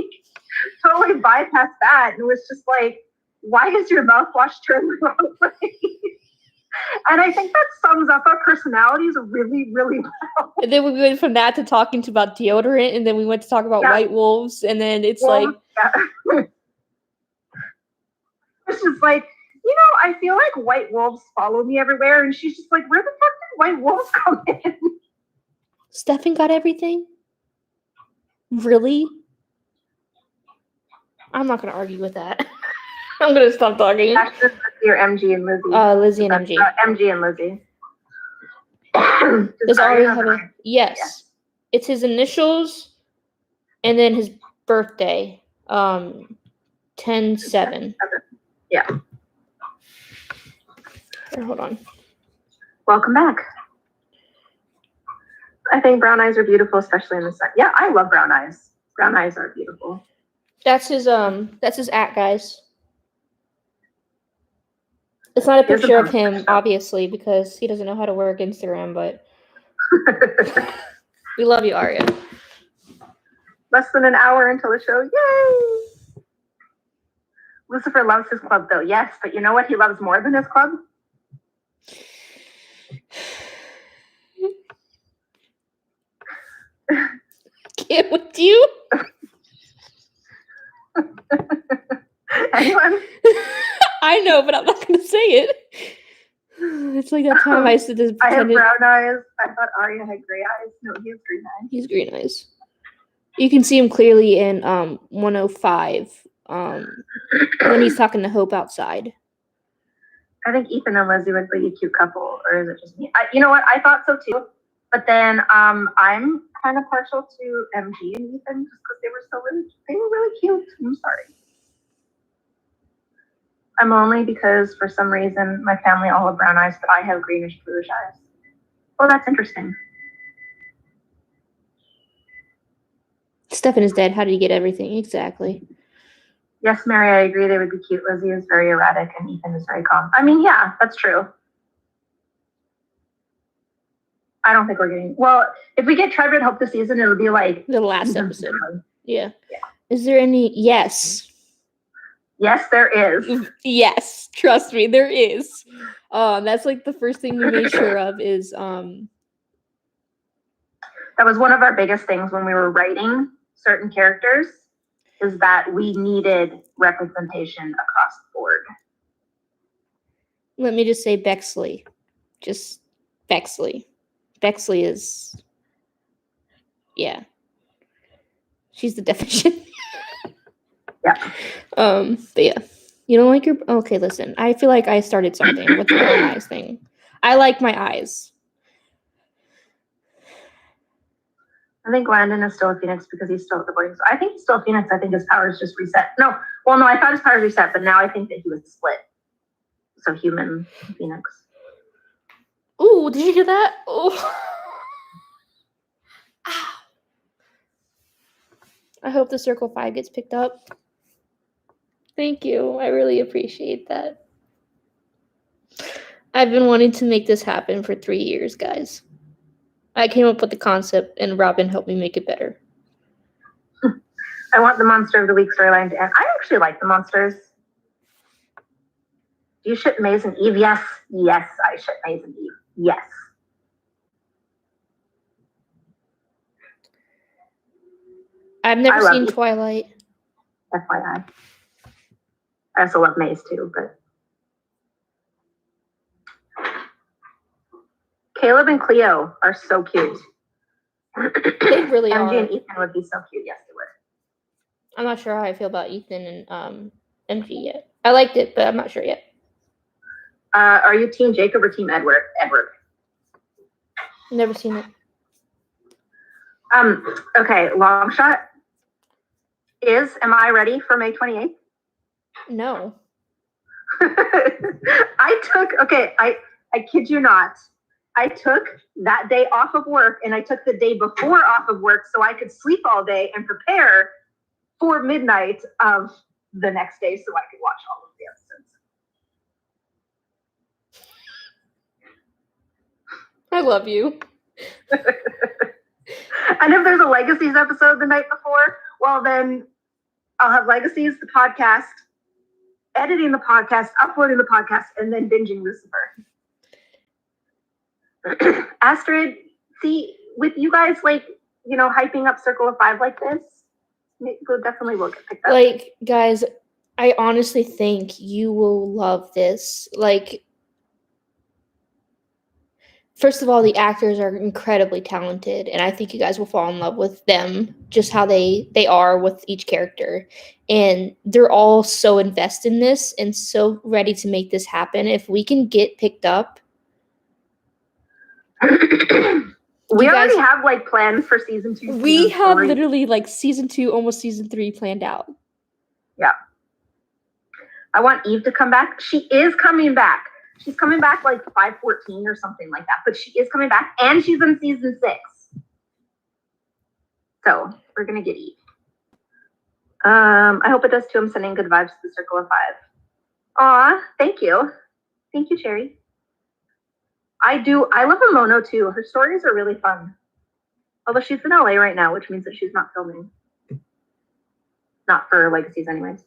totally bypassed that, and was just like, why is your mouthwash turned the wrong way? And I think that sums up our personalities really, really well. And then we went from that to talking about deodorant, and then we went to talk about white wolves, and then it's Yeah. It's just like, I feel like white wolves follow me everywhere, and she's just like, where the fuck did white wolves come in? Stefan got everything? Really? I'm not going to argue with that. I'm going to stop talking. Ashton, your MG and Lizzie. Lizzie and MG. MG and Lizzie. Does Arya have a... Yes. Yeah. It's his initials and then his birthday. 10/7. Yeah. Here, hold on. Welcome back. I think brown eyes are beautiful, especially in the sun. Yeah, I love brown eyes. Brown eyes are beautiful. That's his @ guys. It's not a picture of him, obviously, because he doesn't know how to work Instagram, but we love you, Arya. Less than an hour until the show. Yay! Lucifer loves his club, though. Yes, but you know what he loves more than his club? Can't with you? Anyone? I know, but I'm not going to say it. It's like that time I said this. I have brown eyes. I thought Arya had gray eyes. No, he has green eyes. He's green eyes. You can see him clearly in 105 when he's talking to Hope outside. I think Ethan and Lizzie would be a cute couple, or is it just me? You know what? I thought so too. But then I'm kind of partial to MG and Ethan just because they were really cute. I'm sorry. I'm only because for some reason my family all have brown eyes, but I have greenish bluish eyes. Well, that's interesting. Stefan is dead. How did he get everything? Exactly. Yes, Mary, I agree. They would be cute. Lizzie is very erratic and Ethan is very calm. I mean, yeah, that's true. I don't think we're getting... Well, if we get Triad Hope this season, it'll be like... The last episode. Yeah. Is there any... Yes. Yes, there is. Yes. Trust me, there is. That's like the first thing we made sure of is... That was one of our biggest things when we were writing certain characters, is that we needed representation across the board. Let me just say Bexley. Just Bexley. Bexley is, yeah. She's the definition. Yeah. But yeah. You don't like your... Okay, listen. I feel like I started something with the brown eyes thing. I like my eyes. I think Landon is still a Phoenix because he's still at the boarding. So I think he's still a Phoenix. I think his powers just reset. No, I thought his powers reset, but now I think that he was split. So human Phoenix. Ooh, did you hear that? Oh. I hope the Circle 5 gets picked up. Thank you. I really appreciate that. I've been wanting to make this happen for 3 years, guys. I came up with the concept, and Robin helped me make it better. I want the Monster of the Week storyline to end. I actually like the monsters. Do you ship Maze and Eve? Yes. Yes, I ship Maze and Eve. Yes. I've never seen Twilight. FYI. I also love Maze too, but Caleb and Cleo are so cute. They really are. MG and Ethan would be so cute. Yes, they would. I'm not sure how I feel about Ethan and MG yet. I liked it, but I'm not sure yet. Are you Team Jacob or Team Edward? Edward. Never seen it. Okay, long shot. Am I ready for May 28th? No. I kid you not. I took that day off of work and I took the day before off of work so I could sleep all day and prepare for midnight of the next day so I could watch all of the episodes. I love you. And if there's a Legacies episode the night before, well then I'll have Legacies, the podcast, editing the podcast, uploading the podcast, and then binging Lucifer. Astrid, see, with you guys hyping up Circle of Five like this, definitely will get picked up. Like, guys, I honestly think you will love this. Like, first of all, the actors are incredibly talented, and I think you guys will fall in love with them, just how they are with each character. And they're all so invested in this and so ready to make this happen. If we can get picked up, we already have plans for season 2. We have literally season 2, almost season 3 planned out. Yeah. I want Eve to come back. She is coming back. She's coming back 514 or something like that. But she is coming back, and she's in season 6. So we're gonna get Eve. I hope it does too. I'm sending good vibes to the Circle of Five. Aw, thank you. Thank you, Cherry. I love Amono too. Her stories are really fun. Although she's in LA right now, which means that she's not filming. Not for Legacies anyways.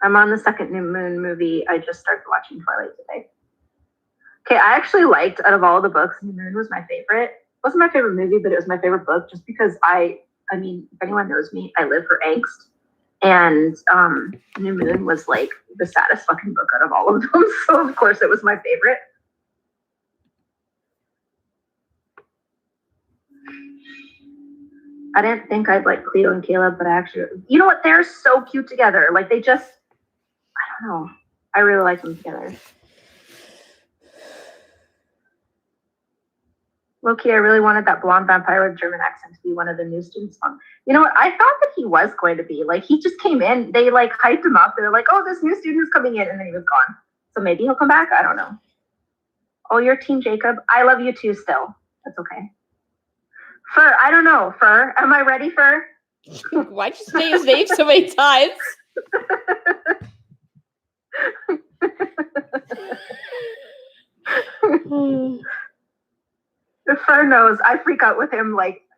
I'm on the second New Moon movie. I just started watching Twilight today. Okay, I actually liked, out of all the books, New Moon was my favorite. It wasn't my favorite movie, but it was my favorite book just because I mean, if anyone knows me, I live for angst. And New Moon was the saddest fucking book out of all of them. So of course it was my favorite. I didn't think I'd like Cleo and Caleb, but I actually, you know what? They're so cute together. I don't know. I really like them together. Low-key, I really wanted that blonde vampire with German accent to be one of the new students on. You know what? I thought that he was going to be. He just came in. They, hyped him up. They're like, oh, this new student is coming in. And then he was gone. So maybe he'll come back. I don't know. Oh, you're Team Jacob. I love you too still. That's okay. Fur, I don't know. Fur, am I ready, Fur? Why'd you say his name so many times? If Fur knows, I freak out with him,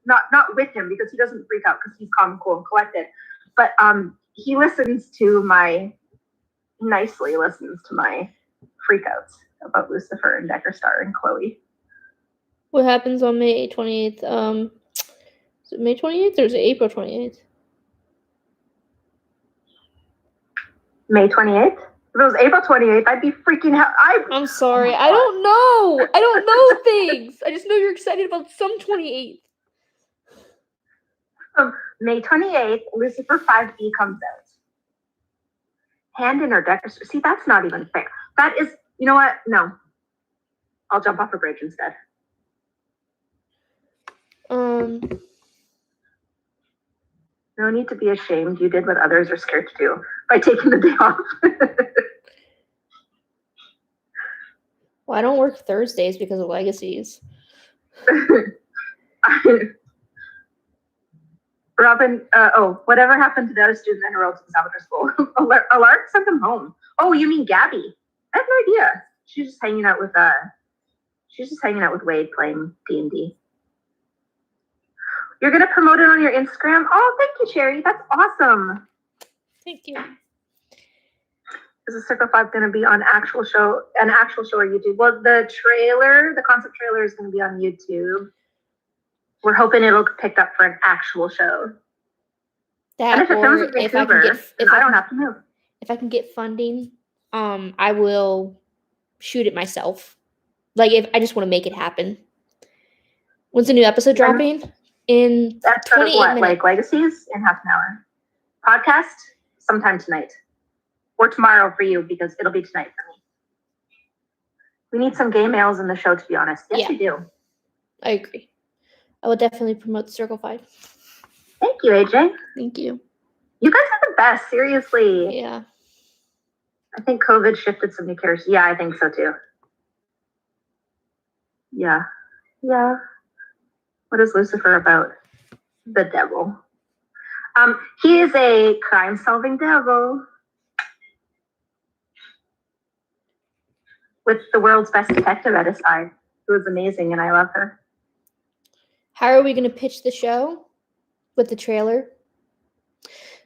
not with him because he doesn't freak out because he's calm, cool, and collected. But he nicely listens to my freakouts about Lucifer and Decker Star and Chloe. What happens on May 28th? Is it May 28th or is it April 28th? May 28th? If it was April 28th, I'd be freaking out. I'm sorry. I don't know. I don't know things. I just know you're excited about some 28th. May 28th, Lucifer 5D comes out. Handon or Decker Star. See, that's not even fair. That is, you know what? No. I'll jump off a bridge instead. No need to be ashamed. You did what others are scared to do by taking the day off. Well, I don't work Thursdays because of Legacies. Robin, whatever happened to the other student that enrolled to the Salvador School? Alark sent them home. Oh, you mean Gabby? I have no idea. She's just hanging out with Wade playing D&D. You're gonna promote it on your Instagram? Oh, thank you, Sherry. That's awesome. Thank you. Is the Circle 5 gonna be on an actual show or YouTube? Well, the concept trailer is gonna be on YouTube. We're hoping it'll pick up for an actual show. That, and if it films in Vancouver, I don't have to move. If I can get funding, I will shoot it myself. Like, if I just want to make it happen. When's the new episode dropping? In 28 minutes. Like Legacies in half an hour. Podcast sometime tonight. Or tomorrow for you, because it'll be tonight for me. We need some gay males in the show, to be honest. Yes, we do. I agree. I would definitely promote Circle 5. Thank you, AJ. Thank you. You guys are the best, seriously. Yeah. I think COVID shifted some new characters. Yeah, I think so too. Yeah. What is Lucifer about? The devil. He is a crime-solving devil with the world's best detective at his side, who is amazing, and I love her. How are we going to pitch the show with the trailer?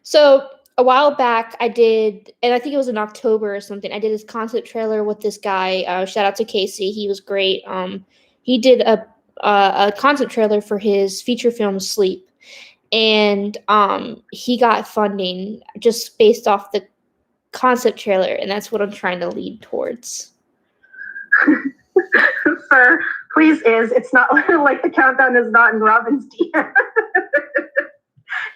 So a while back, I did, and I think it was in October or something, I did this concept trailer with this guy. Shout out to Casey. He was great. He did a concept trailer for his feature film Sleep. And he got funding just based off the concept trailer. And that's what I'm trying to lead towards. Sir, please it's not like the countdown is not in Robin's DM.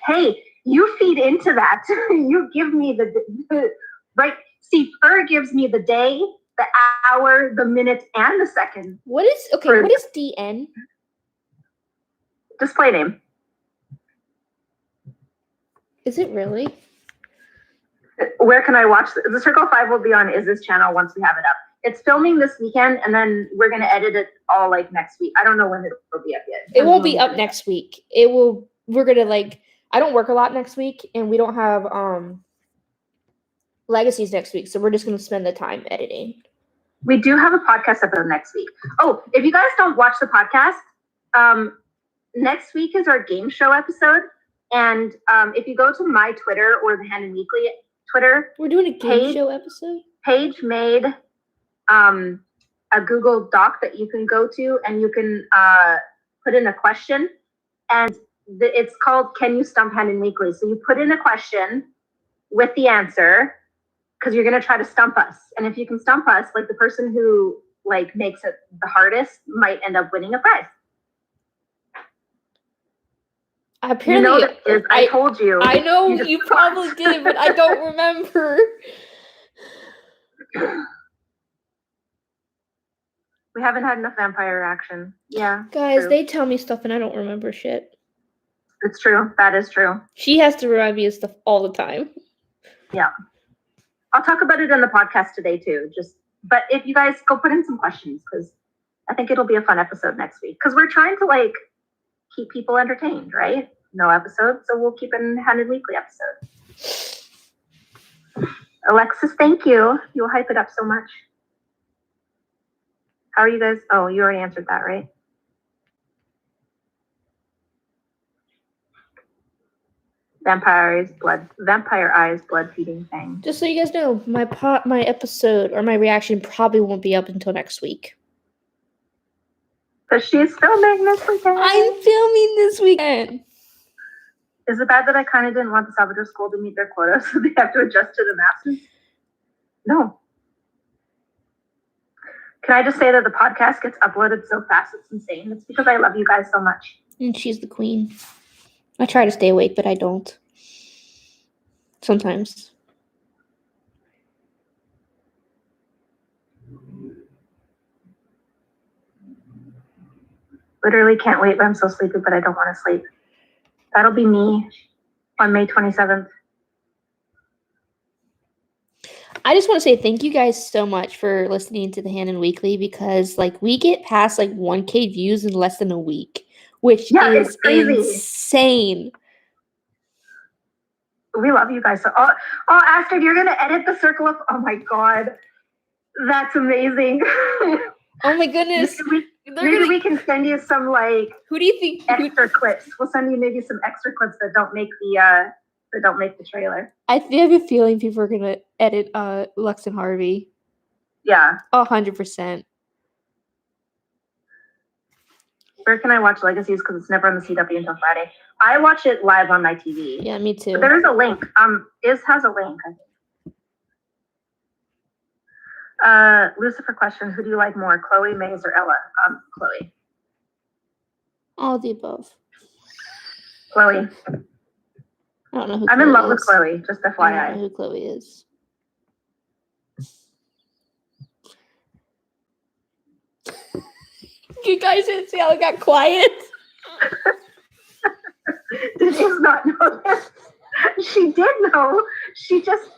Hey, you feed into that. You give me the right. See, Fur gives me the day, the hour, the minute, and the second. What is DN? Display name. Is it really? Where can I watch? The Circle 5 will be on Is This channel once we have it up. It's filming this weekend, and then we're going to edit it all like next week. I don't know when it will be up yet. It won't be up next week. We're going to I don't work a lot next week, and we don't have Legacies next week, so we're just going to spend the time editing. We do have a podcast episode next week. Oh, if you guys don't watch the podcast, next week is our game show episode, and if you go to my Twitter or the Hand and Weekly Twitter, we're doing a game show episode. Paige made a Google Doc that you can go to, and you can put in a question, and it's called Can You Stump Hand and Weekly? So you put in a question with the answer, because you're going to try to stump us. And if you can stump us, like the person who makes it the hardest might end up winning a prize. Apparently, I told you. I know you probably did, but I don't remember. We haven't had enough vampire action. Yeah. Guys, they tell me stuff and I don't remember shit. It's true. That is true. She has to remind me of stuff all the time. Yeah. I'll talk about it in the podcast today too. But if you guys go put in some questions, because I think it'll be a fun episode next week. Because we're trying to keep people entertained, right? No episode, so we'll keep an Handed Weekly episode. Alexis, thank you. You'll hype it up so much. How are you guys? Oh, you already answered that, right? Vampire eyes, blood feeding thing. Just so you guys know, my episode or my reaction probably won't be up until next week. Because she's filming this weekend. I'm filming this weekend. Is it bad that I kind of didn't want the Salvador School to meet their quota, so they have to adjust to the masses? No. Can I just say that the podcast gets uploaded so fast, it's insane. It's because I love you guys so much. And she's the queen. I try to stay awake, but I don't. Sometimes. Literally can't wait, but I'm so sleepy, but I don't want to sleep. That'll be me on May 27th. I just want to say thank you guys so much for listening to the Hand and Weekly, because we get past 1K views in less than a week, which is insane. We love you guys. So, Astrid, you're gonna edit the circle of. Oh my god, that's amazing. Oh my goodness. Maybe we can send you some like. Who do you think? Extra clips. We'll send you maybe some extra clips that don't make the trailer. I have a feeling people are gonna edit Lux and Harvey. Yeah. 100%. Where can I watch Legacies? Because it's never on the CW until Friday. I watch it live on my TV. Yeah, me too. But there is a link. Is has a link. Lucifer question: who do you like more, Chloe, Maze, or Ella? Chloe. All the above. Chloe. I don't know who. I'm in love with Chloe. Just FYI. I don't know who Chloe is. You guys didn't see how it got quiet. Did you not know that? She did know. She just,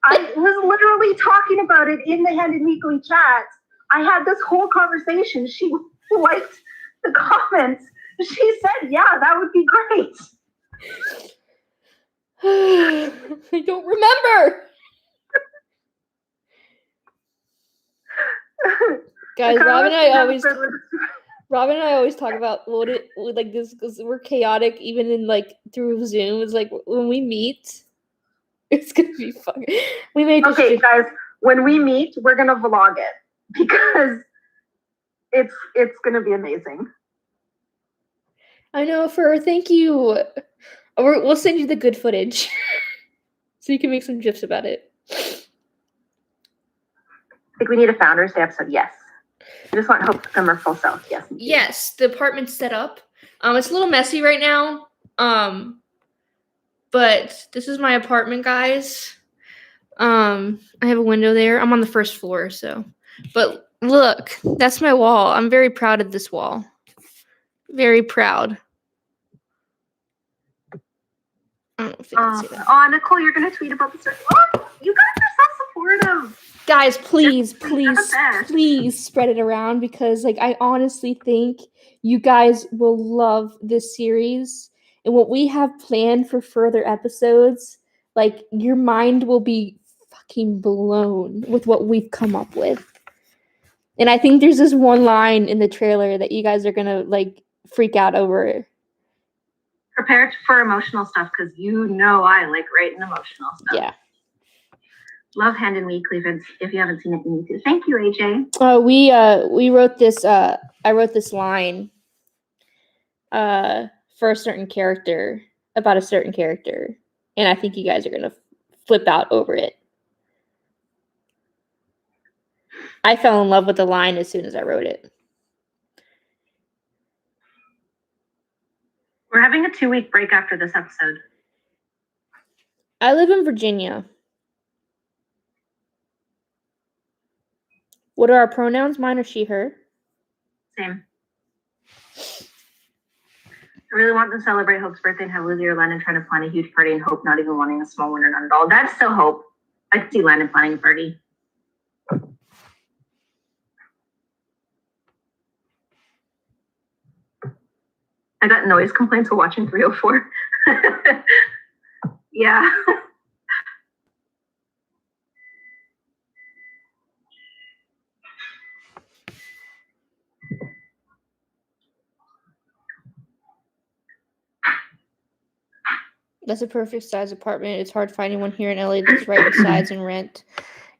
I was literally talking about it in the Handed Weekly chat. I had this whole conversation. She liked the comments. She said, yeah, that would be great. I don't remember. Guys, Rob and I always talk about like this because we're chaotic even in like through Zoom. It's like when we meet, it's gonna be fun. We made guys. When we meet, we're gonna vlog it because it's gonna be amazing. I know. Thank you. We'll send you the good footage so you can make some gifs about it. I think we need a Founders Day episode. Yes. I just want Hope to come her full self. Yes. Yes, the apartment's set up. It's a little messy right now. But this is my apartment, guys. I have a window there. I'm on the first floor, so. But look, that's my wall. I'm very proud of this wall. Very proud. I don't know if you can see that. Oh, Nicole, you're gonna tweet about the circle. Oh, you guys are so supportive. Guys, please spread it around because like I honestly think you guys will love this series and what we have planned for further episodes. Like your mind will be fucking blown with what we've come up with. And I think there's this one line in the trailer that you guys are gonna like freak out over. Prepare for emotional stuff because you know I like writing emotional stuff. Yeah. Love Handed Weekly. If you haven't seen it, you need to. Thank you, AJ. We wrote this. I wrote this line. For a certain character about a certain character, and I think you guys are gonna flip out over it. I fell in love with the line as soon as I wrote it. We're having a 2-week break after this episode. I live in Virginia. What are our pronouns? Mine or she, her? Same. I really want to celebrate Hope's birthday and have Lizzie or Landon trying to plan a huge party and Hope not even wanting a small one or none at all. That's still Hope. I could see Landon planning a party. I got noise complaints while watching 304. Yeah. That's a perfect size apartment. It's hard finding one here in LA that's right in size and rent.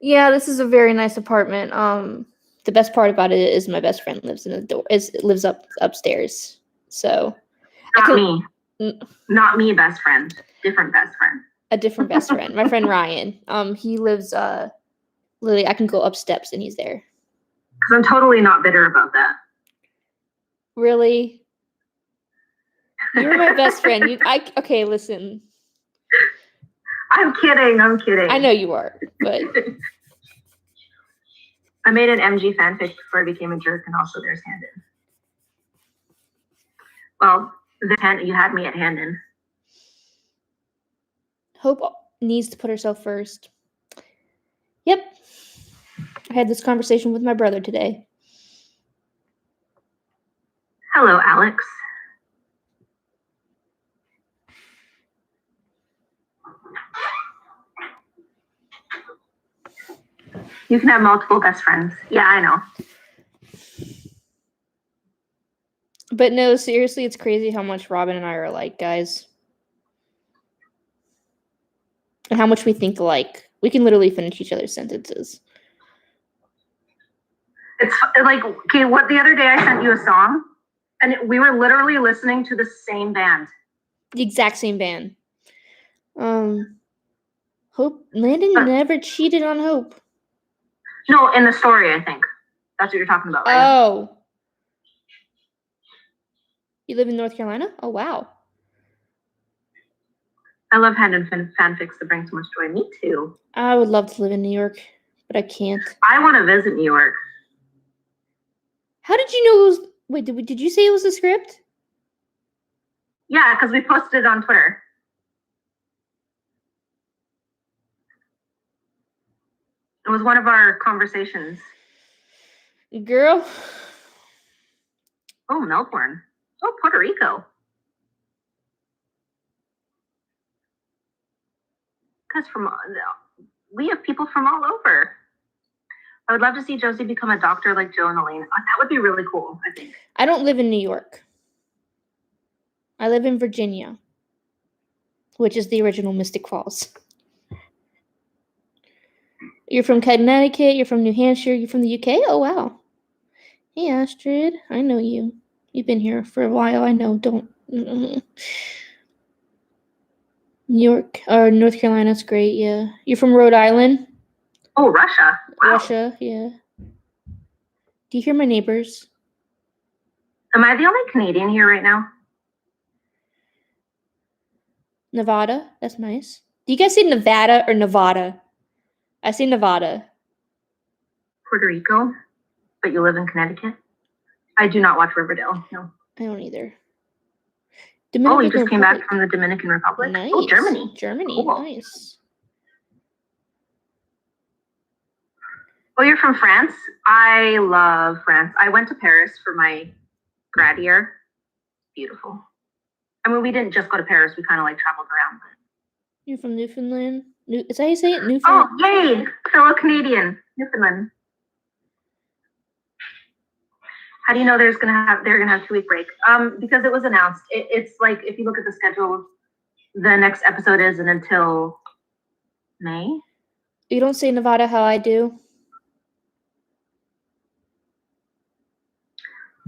Yeah, this is a very nice apartment. The best part about it is my best friend lives in the door. Lives upstairs. So Not me, best friend. Different best friend. A different best friend. My friend Ryan. He lives literally I can go up steps and he's there. Because I'm totally not bitter about that. Really? You're my best friend. Okay, listen. I'm kidding. I know you are, but I made an MG fanfic before I became a jerk, and also there's Handon. Well, you had me at Handon. Hope needs to put herself first. Yep. I had this conversation with my brother today. Hello, Alex. You can have multiple best friends. Yeah, I know. But no, seriously, it's crazy how much Robin and I are alike, guys. And how much we think alike. We can literally finish each other's sentences. It's like, okay, what the other day I sent you a song, and we were literally listening to the same band. The exact same band. Hope Landon never cheated on Hope. No, in the story, I think. That's what you're talking about, right? Oh. You live in North Carolina? Oh, wow. I love hand fanfics that bring so much joy. Me too. I would love to live in New York, but I can't. I want to visit New York. How did you know it was... Wait, did you say it was a script? Yeah, because we posted it on Twitter. It was one of our conversations. Girl. Oh, Melbourne. Oh, Puerto Rico. Because we have people from all over. I would love to see Josie become a doctor like Jill and Elaine. That would be really cool, I think. I don't live in New York. I live in Virginia, which is the original Mystic Falls. You're from Connecticut, you're from New Hampshire, you're from the UK? Oh, wow. Hey, Astrid, I know you. You've been here for a while, I know. Don't... New York, or North Carolina's great, yeah. You're from Rhode Island? Oh, Russia. Wow. Russia, yeah. Do you hear my neighbors? Am I the only Canadian here right now? Nevada, that's nice. Do you guys say Nevada or Nevada? I say Nevada. Puerto Rico, but you live in Connecticut? I do not watch Riverdale, no. I don't either. Dominican you just came back from the Dominican Republic? Nice. Oh, Germany. Germany, cool. Nice. Oh, you're from France? I love France. I went to Paris for my grad year. Beautiful. I mean, we didn't just go to Paris. We kind of like traveled around. You're from Newfoundland? Is that how you say it? Newfoundland? Oh, yay! Fellow Canadian. Newfoundland. How do you know they're gonna have 2-week break? Because it was announced. It's like, if you look at the schedule, the next episode isn't until May. You don't say Nevada how I do.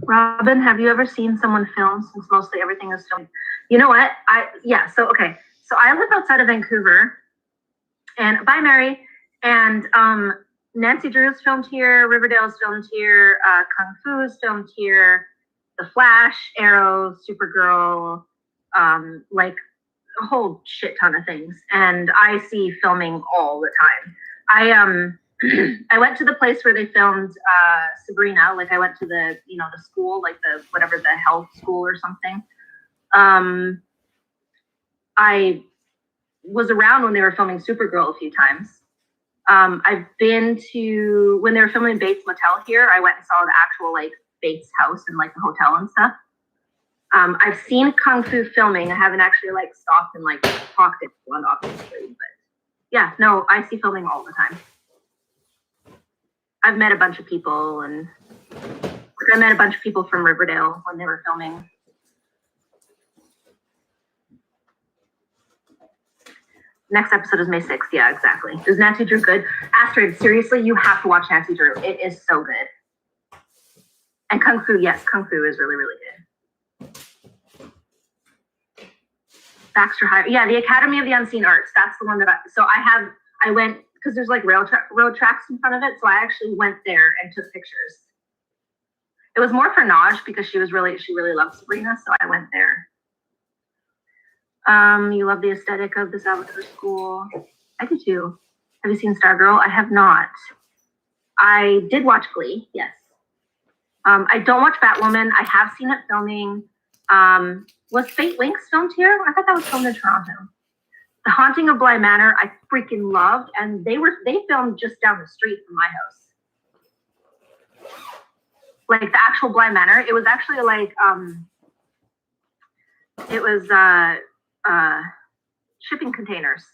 Robin, have you ever seen someone film, since mostly everything is filmed? You know what? So I live outside of Vancouver, and bye, Mary. And Nancy Drew's filmed here, Riverdale's filmed here, Kung Fu's filmed here, The Flash, Arrow, Supergirl, like a whole shit ton of things. And I see filming all the time. I went to the place where they filmed Sabrina. Like, I went to the school, like the health school or something. I was around when they were filming Supergirl a few times. I've been to, when they were filming Bates Motel here, I went and saw the actual like Bates house and like the hotel and stuff. I've seen Kung Fu filming. I haven't actually like stopped and like talked to one, obviously, but yeah, no, I see filming all the time. I've met a bunch of people, and I met a bunch of people from Riverdale when they were filming. Next episode is May 6th. Yeah, exactly. Is Nancy Drew good? Astrid, seriously, you have to watch Nancy Drew. It is so good. And Kung Fu, yes, Kung Fu is really, really good. Baxter High. Yeah, the Academy of the Unseen Arts. That's the one that I went, because there's like road tracks in front of it. So I actually went there and took pictures. It was more for Naj because she really loved Sabrina. So I went there. You love the aesthetic of the Salvatore School. I do too. Have you seen Stargirl? I have not. I did watch Bligh, yes. I don't watch Batwoman. I have seen it filming. Was Fate Winx filmed here? I thought that was filmed in Toronto. The Haunting of Bligh Manor, I freaking loved, and they filmed just down the street from my house. Like the actual Bligh Manor, it was actually like it was shipping containers.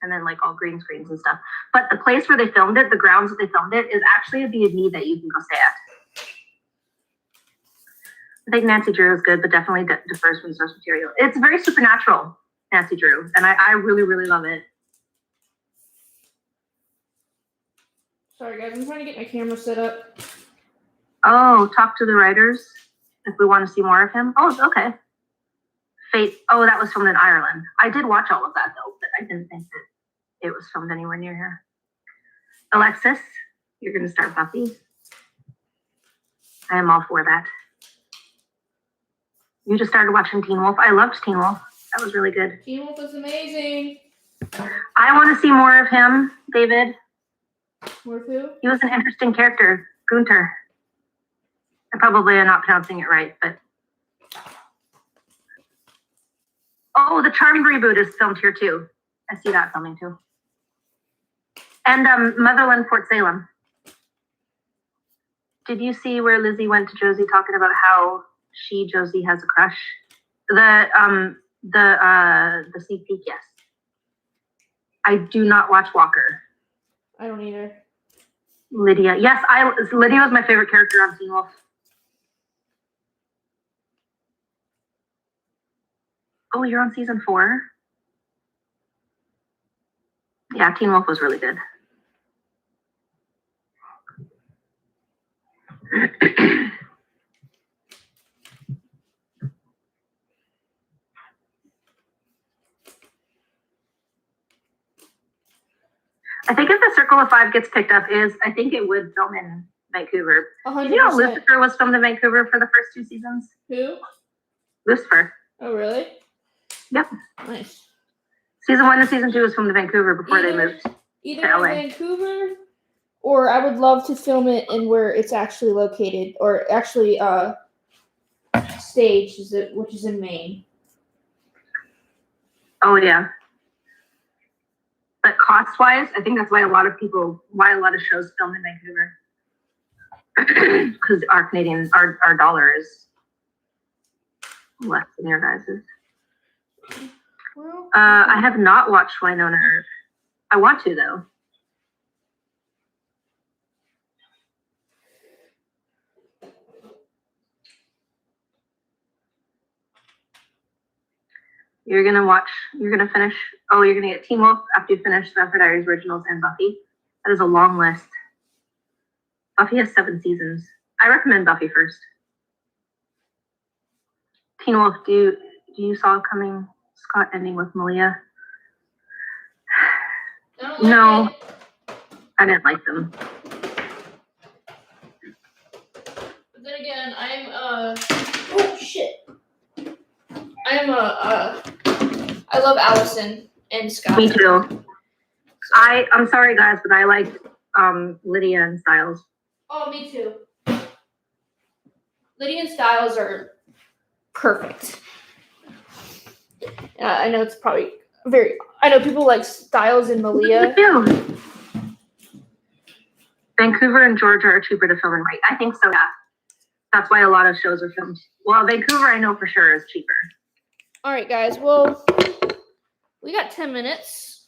and then like all green screens and stuff. But the place where they filmed it, the grounds that they filmed it, is actually a B&B that you can go stay at. I think Nancy Drew is good, but definitely defers from source material. It's very supernatural, Nancy Drew, and I really, really love it. Sorry, guys. I'm trying to get my camera set up. Oh, talk to the writers if we want to see more of him. Oh, okay. Fate. Oh, that was filmed in Ireland. I did watch all of that, though, but I didn't think that it was filmed anywhere near here. Alexis, you're going to start Buffy. I am all for that. You just started watching Teen Wolf. I loved Teen Wolf. That was really good. Teen Wolf was amazing. I want to see more of him, David. More of who? He was an interesting character. Gunter. I probably am not pronouncing it right, but... Oh, the Charmed reboot is filmed here, too. I see that filming, too. And Motherland, Port Salem. Did you see where Lizzie went to Josie talking about how Josie has a crush? The sneak peek, yes. I do not watch Walker. I don't either. Lydia. Yes, Lydia was my favorite character on Teen Wolf. Oh, you're on season 4? Yeah, Teen Wolf was really good. I think if the Circle of Five gets picked up, I think it would film in Vancouver. 100%. Did you know Lucifer was filmed in Vancouver for the first 2 seasons? Who? Lucifer. Oh, really? Yep. Nice. Season 1 and season 2 was filmed in Vancouver before they moved either to LA. In Vancouver, or I would love to film it in where it's actually located, or actually staged, which is in Maine. Oh yeah. But cost-wise, I think that's why a lot of shows film in Vancouver, because our dollar is less than your guys's. Well, I have not watched Winona Earp. I want to, though. You're gonna finish. Oh, you're gonna get Teen Wolf after you finish Vampire Diaries Originals and Buffy. That is a long list. Buffy has 7 seasons. I recommend Buffy first. Teen Wolf, do you saw coming Scott ending with Malia? No, I didn't like them. But then again, I love Allison and Scott. Me too. I'm sorry guys, but I liked Lydia and Styles. Oh, me too. Lydia and Styles are perfect. I know it's probably I know people like Styles and Malia. Me too. Vancouver and Georgia are cheaper to film in, right? I think so, yeah. That's why a lot of shows are filmed. Well, Vancouver, I know for sure, is cheaper. All right, guys. Well, we got 10 minutes.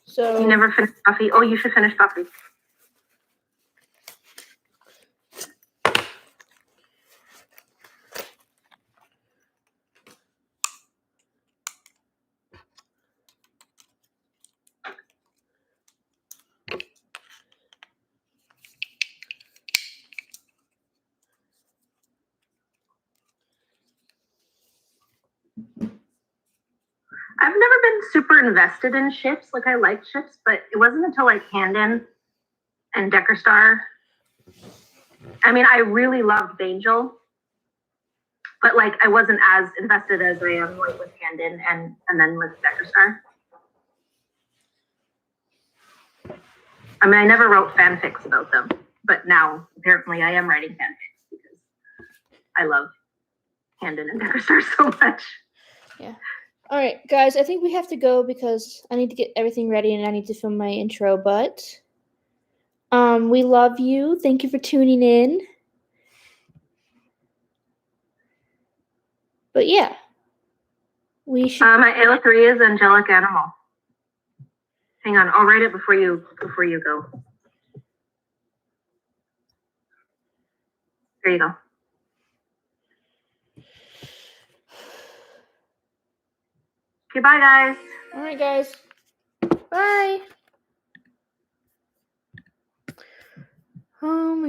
So You never finished Buffy? Oh, you should finish Buffy. I've never been super invested in ships. Like, I like ships, but it wasn't until like Handon and Decker Star. I mean, I really loved Angel, but like I wasn't as invested as I am like with Handon and then with Decker Star. I mean, I never wrote fanfics about them, but now apparently I am writing fanfics because I love Handon and Decker Star so much. Yeah. All right, guys, I think we have to go because I need to get everything ready and I need to film my intro, but we love you. Thank you for tuning in. But yeah. We should. My AO3 is angelic animal. Hang on, I'll write it before you go. There you go. Okay, bye guys. All right, guys. Bye. Oh my